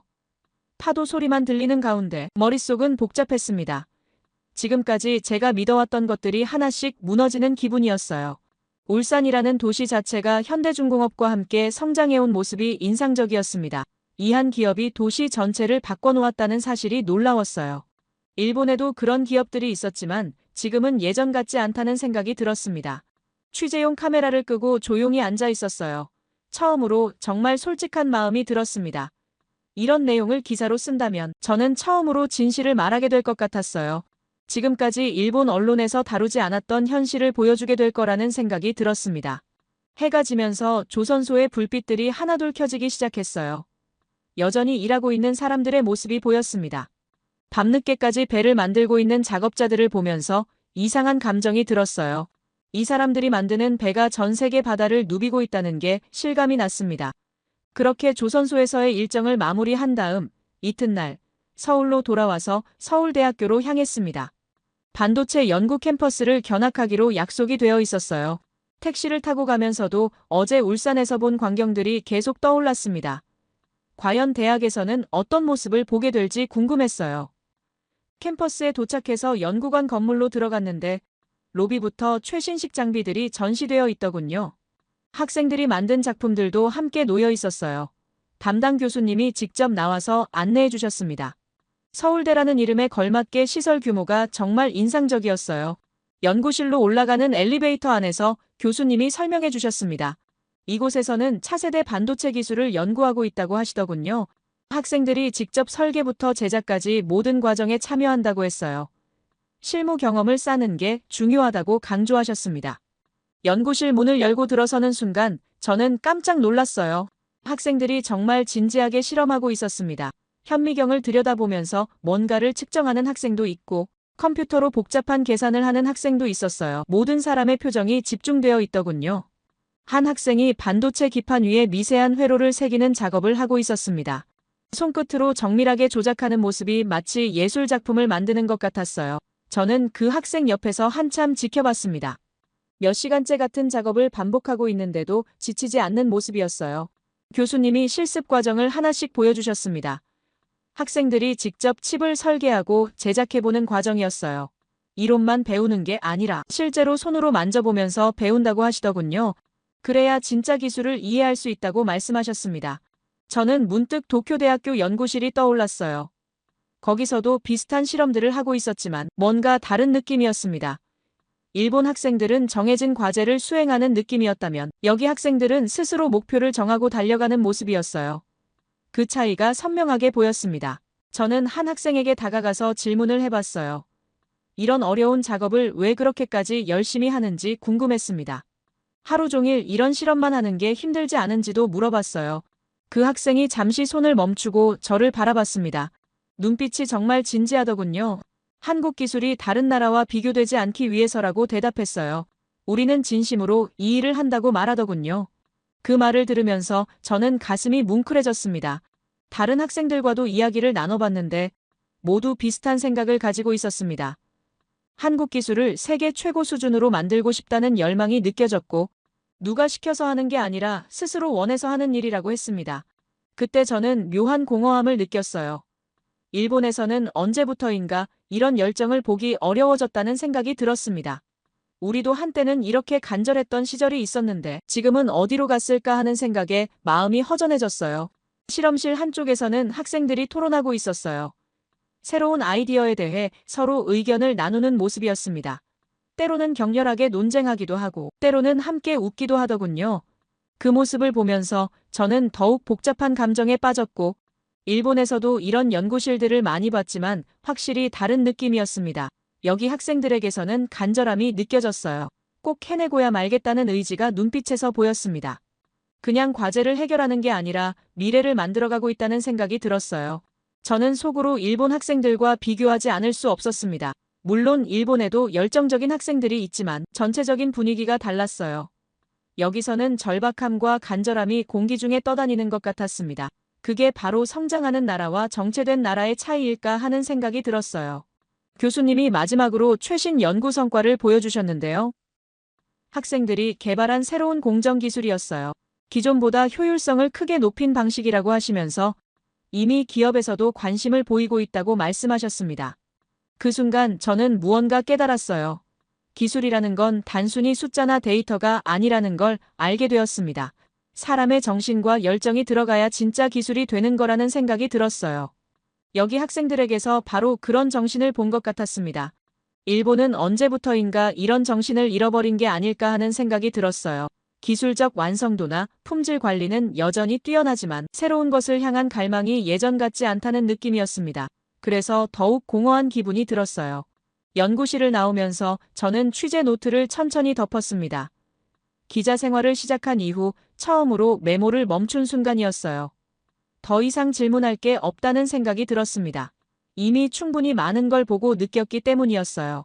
파도 소리만 들리는 가운데 머릿속은 복잡했습니다. 지금까지 제가 믿어왔던 것들이 하나씩 무너지는 기분이었어요. 울산이라는 도시 자체가 현대중공업과 함께 성장해온 모습이 인상적이었습니다. 이 한 기업이 도시 전체를 바꿔놓았다는 사실이 놀라웠어요. 일본에도 그런 기업들이 있었지만 지금은 예전 같지 않다는 생각이 들었습니다. 취재용 카메라를 끄고 조용히 앉아 있었어요. 처음으로 정말 솔직한 마음이 들었습니다. 이런 내용을 기사로 쓴다면 저는 처음으로 진실을 말하게 될 것 같았어요. 지금까지 일본 언론에서 다루지 않았던 현실을 보여주게 될 거라는 생각이 들었습니다. 해가 지면서 조선소의 불빛들이 하나둘 켜지기 시작했어요. 여전히 일하고 있는 사람들의 모습이 보였습니다. 밤늦게까지 배를 만들고 있는 작업자들을 보면서 이상한 감정이 들었어요. 이 사람들이 만드는 배가 전 세계 바다를 누비고 있다는 게 실감이 났습니다. 그렇게 조선소에서의 일정을 마무리한 다음 이튿날 서울로 돌아와서 서울대학교로 향했습니다. 반도체 연구 캠퍼스를 견학하기로 약속이 되어 있었어요. 택시를 타고 가면서도 어제 울산에서 본 광경들이 계속 떠올랐습니다. 과연 대학에서는 어떤 모습을 보게 될지 궁금했어요. 캠퍼스에 도착해서 연구관 건물로 들어갔는데 로비부터 최신식 장비들이 전시되어 있더군요. 학생들이 만든 작품들도 함께 놓여 있었어요. 담당 교수님이 직접 나와서 안내해 주셨습니다. 서울대라는 이름에 걸맞게 시설 규모가 정말 인상적이었어요. 연구실로 올라가는 엘리베이터 안에서 교수님이 설명해 주셨습니다. 이곳에서는 차세대 반도체 기술을 연구하고 있다고 하시더군요. 학생들이 직접 설계부터 제작까지 모든 과정에 참여한다고 했어요. 실무 경험을 쌓는 게 중요하다고 강조하셨습니다. 연구실 문을 열고 들어서는 순간 저는 깜짝 놀랐어요. 학생들이 정말 진지하게 실험하고 있었습니다. 현미경을 들여다보면서 뭔가를 측정하는 학생도 있고 컴퓨터로 복잡한 계산을 하는 학생도 있었어요. 모든 사람의 표정이 집중되어 있더군요. 한 학생이 반도체 기판 위에 미세한 회로를 새기는 작업을 하고 있었습니다. 손끝으로 정밀하게 조작하는 모습이 마치 예술 작품을 만드는 것 같았어요. 저는 그 학생 옆에서 한참 지켜봤습니다. 몇 시간째 같은 작업을 반복하고 있는데도 지치지 않는 모습이었어요. 교수님이 실습 과정을 하나씩 보여주셨습니다. 학생들이 직접 칩을 설계하고 제작해보는 과정이었어요. 이론만 배우는 게 아니라 실제로 손으로 만져보면서 배운다고 하시더군요. 그래야 진짜 기술을 이해할 수 있다고 말씀하셨습니다. 저는 문득 도쿄대학교 연구실이 떠올랐어요. 거기서도 비슷한 실험들을 하고 있었지만 뭔가 다른 느낌이었습니다. 일본 학생들은 정해진 과제를 수행하는 느낌이었다면 여기 학생들은 스스로 목표를 정하고 달려가는 모습이었어요. 그 차이가 선명하게 보였습니다. 저는 한 학생에게 다가가서 질문을 해봤어요. 이런 어려운 작업을 왜 그렇게까지 열심히 하는지 궁금했습니다. 하루 종일 이런 실험만 하는 게 힘들지 않은지도 물어봤어요. 그 학생이 잠시 손을 멈추고 저를 바라봤습니다. 눈빛이 정말 진지하더군요. 한국 기술이 다른 나라와 비교되지 않기 위해서라고 대답했어요. 우리는 진심으로 이 일을 한다고 말하더군요. 그 말을 들으면서 저는 가슴이 뭉클해졌습니다. 다른 학생들과도 이야기를 나눠봤는데 모두 비슷한 생각을 가지고 있었습니다. 한국 기술을 세계 최고 수준으로 만들고 싶다는 열망이 느껴졌고 누가 시켜서 하는 게 아니라 스스로 원해서 하는 일이라고 했습니다. 그때 저는 묘한 공허함을 느꼈어요. 일본에서는 언제부터인가 이런 열정을 보기 어려워졌다는 생각이 들었습니다. 우리도 한때는 이렇게 간절했던 시절이 있었는데 지금은 어디로 갔을까 하는 생각에 마음이 허전해졌어요. 실험실 한쪽에서는 학생들이 토론하고 있었어요. 새로운 아이디어에 대해 서로 의견을 나누는 모습이었습니다. 때로는 격렬하게 논쟁하기도 하고 때로는 함께 웃기도 하더군요. 그 모습을 보면서 저는 더욱 복잡한 감정에 빠졌고, 일본에서도 이런 연구실들을 많이 봤지만 확실히 다른 느낌이었습니다. 여기 학생들에게서는 간절함이 느껴졌어요. 꼭 해내고야 말겠다는 의지가 눈빛에서 보였습니다. 그냥 과제를 해결하는 게 아니라 미래를 만들어가고 있다는 생각이 들었어요. 저는 속으로 일본 학생들과 비교하지 않을 수 없었습니다. 물론 일본에도 열정적인 학생들이 있지만 전체적인 분위기가 달랐어요. 여기서는 절박함과 간절함이 공기 중에 떠다니는 것 같았습니다. 그게 바로 성장하는 나라와 정체된 나라의 차이일까 하는 생각이 들었어요. 교수님이 마지막으로 최신 연구 성과를 보여주셨는데요. 학생들이 개발한 새로운 공정 기술이었어요. 기존보다 효율성을 크게 높인 방식이라고 하시면서 이미 기업에서도 관심을 보이고 있다고 말씀하셨습니다. 그 순간 저는 무언가 깨달았어요. 기술이라는 건 단순히 숫자나 데이터가 아니라는 걸 알게 되었습니다. 사람의 정신과 열정이 들어가야 진짜 기술이 되는 거라는 생각이 들었어요. 여기 학생들에게서 바로 그런 정신을 본 것 같았습니다. 일본은 언제부터인가 이런 정신을 잃어버린 게 아닐까 하는 생각이 들었어요. 기술적 완성도나 품질 관리는 여전히 뛰어나지만 새로운 것을 향한 갈망이 예전 같지 않다는 느낌이었습니다. 그래서 더욱 공허한 기분이 들었어요. 연구실을 나오면서 저는 취재 노트를 천천히 덮었습니다. 기자 생활을 시작한 이후 처음으로 메모를 멈춘 순간이었어요. 더 이상 질문할 게 없다는 생각이 들었습니다. 이미 충분히 많은 걸 보고 느꼈기 때문이었어요.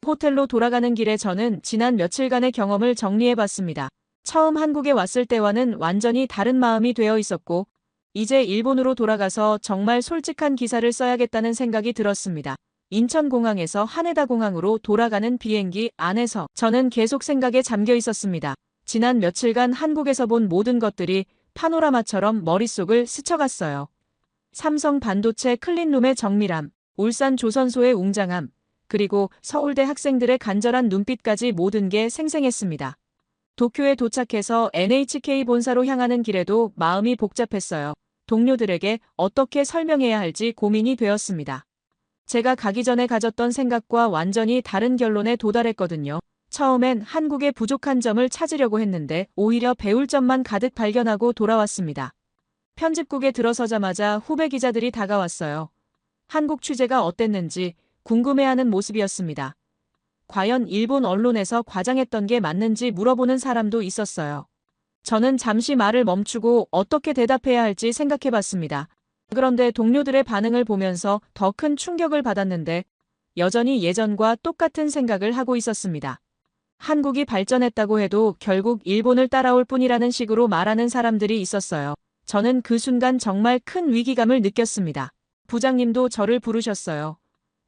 호텔로 돌아가는 길에 저는 지난 며칠간의 경험을 정리해봤습니다. 처음 한국에 왔을 때와는 완전히 다른 마음이 되어 있었고, 이제 일본으로 돌아가서 정말 솔직한 기사를 써야겠다는 생각이 들었습니다. 인천공항에서 하네다공항으로 돌아가는 비행기 안에서 저는 계속 생각에 잠겨 있었습니다. 지난 며칠간 한국에서 본 모든 것들이 파노라마처럼 머릿속을 스쳐갔어요. 삼성 반도체 클린룸의 정밀함, 울산 조선소의 웅장함, 그리고 서울대 학생들의 간절한 눈빛까지 모든 게 생생했습니다. 도쿄에 도착해서 NHK 본사로 향하는 길에도 마음이 복잡했어요. 동료들에게 어떻게 설명해야 할지 고민이 되었습니다. 제가 가기 전에 가졌던 생각과 완전히 다른 결론에 도달했거든요. 처음엔 한국의 부족한 점을 찾으려고 했는데 오히려 배울 점만 가득 발견하고 돌아왔습니다. 편집국에 들어서자마자 후배 기자들이 다가왔어요. 한국 취재가 어땠는지 궁금해하는 모습이었습니다. 과연 일본 언론에서 과장했던 게 맞는지 물어보는 사람도 있었어요. 저는 잠시 말을 멈추고 어떻게 대답해야 할지 생각해봤습니다. 그런데 동료들의 반응을 보면서 더 큰 충격을 받았는데 여전히 예전과 똑같은 생각을 하고 있었습니다. 한국이 발전했다고 해도 결국 일본을 따라올 뿐이라는 식으로 말하는 사람들이 있었어요. 저는 그 순간 정말 큰 위기감을 느꼈습니다. 부장님도 저를 부르셨어요.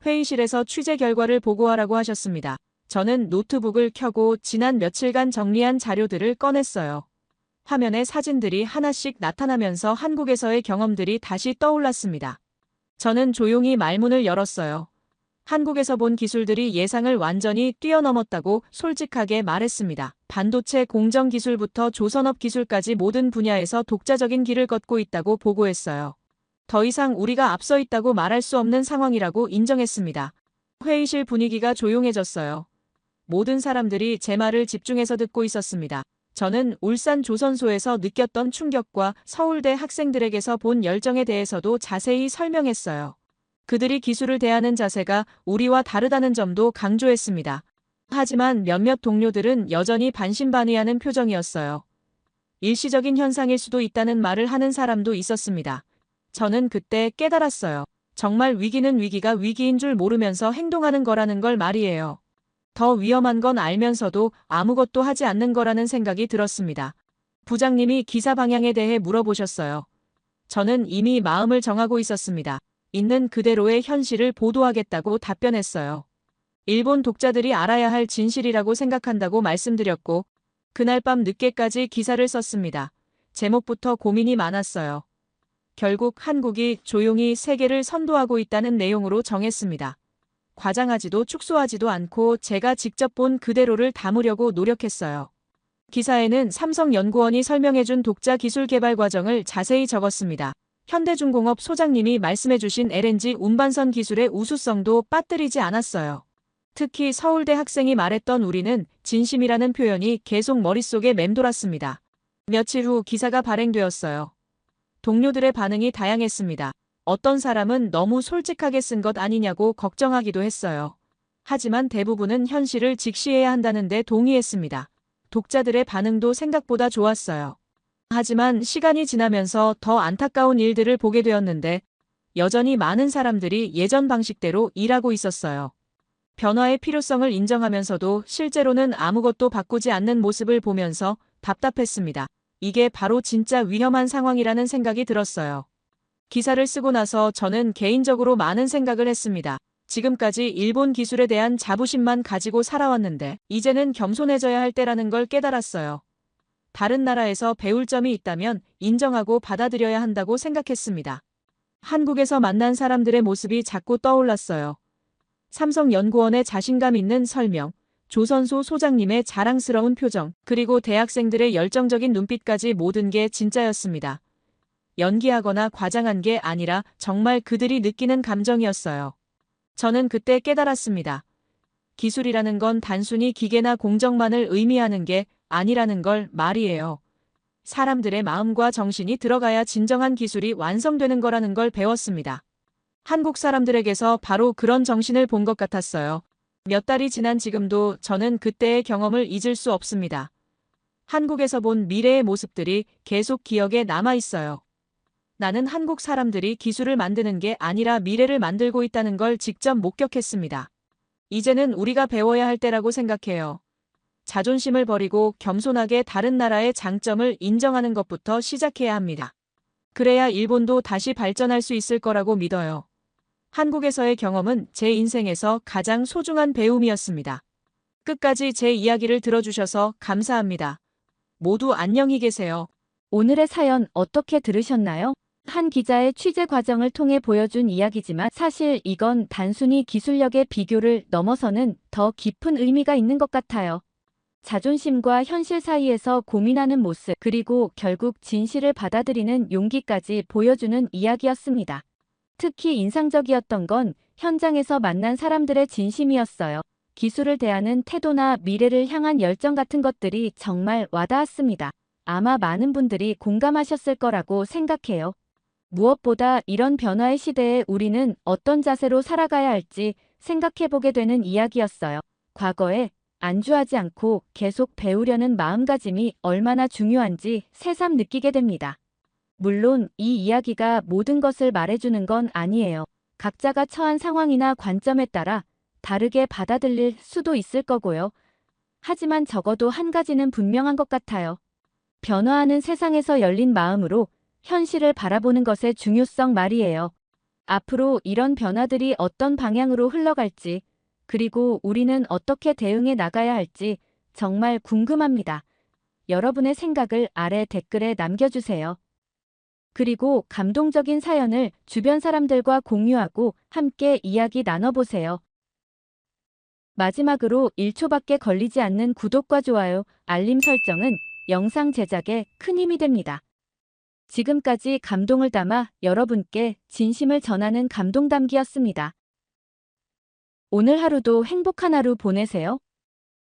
회의실에서 취재 결과를 보고하라고 하셨습니다. 저는 노트북을 켜고 지난 며칠간 정리한 자료들을 꺼냈어요. 화면에 사진들이 하나씩 나타나면서 한국에서의 경험들이 다시 떠올랐습니다. 저는 조용히 말문을 열었어요. 한국에서 본 기술들이 예상을 완전히 뛰어넘었다고 솔직하게 말했습니다. 반도체 공정 기술부터 조선업 기술까지 모든 분야에서 독자적인 길을 걷고 있다고 보고했어요. 더 이상 우리가 앞서 있다고 말할 수 없는 상황이라고 인정했습니다. 회의실 분위기가 조용해졌어요. 모든 사람들이 제 말을 집중해서 듣고 있었습니다. 저는 울산 조선소에서 느꼈던 충격과 서울대 학생들에게서 본 열정에 대해서도 자세히 설명했어요. 그들이 기술을 대하는 자세가 우리와 다르다는 점도 강조했습니다. 하지만 몇몇 동료들은 여전히 반신반의하는 표정이었어요. 일시적인 현상일 수도 있다는 말을 하는 사람도 있었습니다. 저는 그때 깨달았어요. 정말 위기는 위기가 위기인 줄 모르면서 행동하는 거라는 걸 말이에요. 더 위험한 건 알면서도 아무것도 하지 않는 거라는 생각이 들었습니다. 부장님이 기사 방향에 대해 물어보셨어요. 저는 이미 마음을 정하고 있었습니다. 있는 그대로의 현실을 보도하겠다고 답변했어요. 일본 독자들이 알아야 할 진실이라고 생각한다고 말씀드렸고, 그날 밤 늦게까지 기사를 썼습니다. 제목부터 고민이 많았어요. 결국 한국이 조용히 세계를 선도하고 있다는 내용으로 정했습니다. 과장하지도 축소하지도 않고 제가 직접 본 그대로를 담으려고 노력했어요. 기사에는 삼성연구원이 설명해준 독자 기술 개발 과정을 자세히 적었습니다. 현대중공업 소장님이 말씀해주신 LNG 운반선 기술의 우수성도 빠뜨리지 않았어요. 특히 서울대 학생이 말했던 우리는 진심이라는 표현이 계속 머릿속에 맴돌았습니다. 며칠 후 기사가 발행되었어요. 동료들의 반응이 다양했습니다. 어떤 사람은 너무 솔직하게 쓴 것 아니냐고 걱정하기도 했어요. 하지만 대부분은 현실을 직시해야 한다는데 동의했습니다. 독자들의 반응도 생각보다 좋았어요. 하지만 시간이 지나면서 더 안타까운 일들을 보게 되었는데 여전히 많은 사람들이 예전 방식대로 일하고 있었어요. 변화의 필요성을 인정하면서도 실제로는 아무것도 바꾸지 않는 모습을 보면서 답답했습니다. 이게 바로 진짜 위험한 상황이라는 생각이 들었어요. 기사를 쓰고 나서 저는 개인적으로 많은 생각을 했습니다. 지금까지 일본 기술에 대한 자부심만 가지고 살아왔는데 이제는 겸손해져야 할 때라는 걸 깨달았어요. 다른 나라에서 배울 점이 있다면 인정하고 받아들여야 한다고 생각했습니다. 한국에서 만난 사람들의 모습이 자꾸 떠올랐어요. 삼성연구원의 자신감 있는 설명, 조선소 소장님의 자랑스러운 표정, 그리고 대학생들의 열정적인 눈빛까지 모든 게 진짜였습니다. 연기하거나 과장한 게 아니라 정말 그들이 느끼는 감정이었어요. 저는 그때 깨달았습니다. 기술이라는 건 단순히 기계나 공정만을 의미하는 게 아니라는 걸 말이에요. 사람들의 마음과 정신이 들어가야 진정한 기술이 완성되는 거라는 걸 배웠습니다. 한국 사람들에게서 바로 그런 정신을 본 것 같았어요. 몇 달이 지난 지금도 저는 그때의 경험을 잊을 수 없습니다. 한국에서 본 미래의 모습들이 계속 기억에 남아 있어요. 나는 한국 사람들이 기술을 만드는 게 아니라 미래를 만들고 있다는 걸 직접 목격했습니다. 이제는 우리가 배워야 할 때라고 생각해요. 자존심을 버리고 겸손하게 다른 나라의 장점을 인정하는 것부터 시작해야 합니다. 그래야 일본도 다시 발전할 수 있을 거라고 믿어요. 한국에서의 경험은 제 인생에서 가장 소중한 배움이었습니다. 끝까지 제 이야기를 들어주셔서 감사합니다. 모두 안녕히 계세요. 오늘의 사연 어떻게 들으셨나요? 한 기자의 취재 과정을 통해 보여준 이야기지만 사실 이건 단순히 기술력의 비교를 넘어서는 더 깊은 의미가 있는 것 같아요. 자존심과 현실 사이에서 고민하는 모습, 그리고 결국 진실을 받아들이는 용기까지 보여주는 이야기였습니다. 특히 인상적이었던 건 현장에서 만난 사람들의 진심이었어요. 기술을 대하는 태도나 미래를 향한 열정 같은 것들이 정말 와닿았습니다. 아마 많은 분들이 공감하셨을 거라고 생각해요. 무엇보다 이런 변화의 시대에 우리는 어떤 자세로 살아가야 할지 생각해보게 되는 이야기였어요. 과거에 안주하지 않고 계속 배우려는 마음가짐이 얼마나 중요한지 새삼 느끼게 됩니다. 물론 이 이야기가 모든 것을 말해주는 건 아니에요. 각자가 처한 상황이나 관점에 따라 다르게 받아들일 수도 있을 거고요. 하지만 적어도 한 가지는 분명한 것 같아요. 변화하는 세상에서 열린 마음으로 현실을 바라보는 것의 중요성 말이에요. 앞으로 이런 변화들이 어떤 방향으로 흘러갈지, 그리고 우리는 어떻게 대응해 나가야 할지 정말 궁금합니다. 여러분의 생각을 아래 댓글에 남겨주세요. 그리고 감동적인 사연을 주변 사람들과 공유하고 함께 이야기 나눠보세요. 마지막으로 1초밖에 걸리지 않는 구독과 좋아요, 알림 설정은 영상 제작에 큰 힘이 됩니다. 지금까지 감동을 담아 여러분께 진심을 전하는 감동담기였습니다. 오늘 하루도 행복한 하루 보내세요.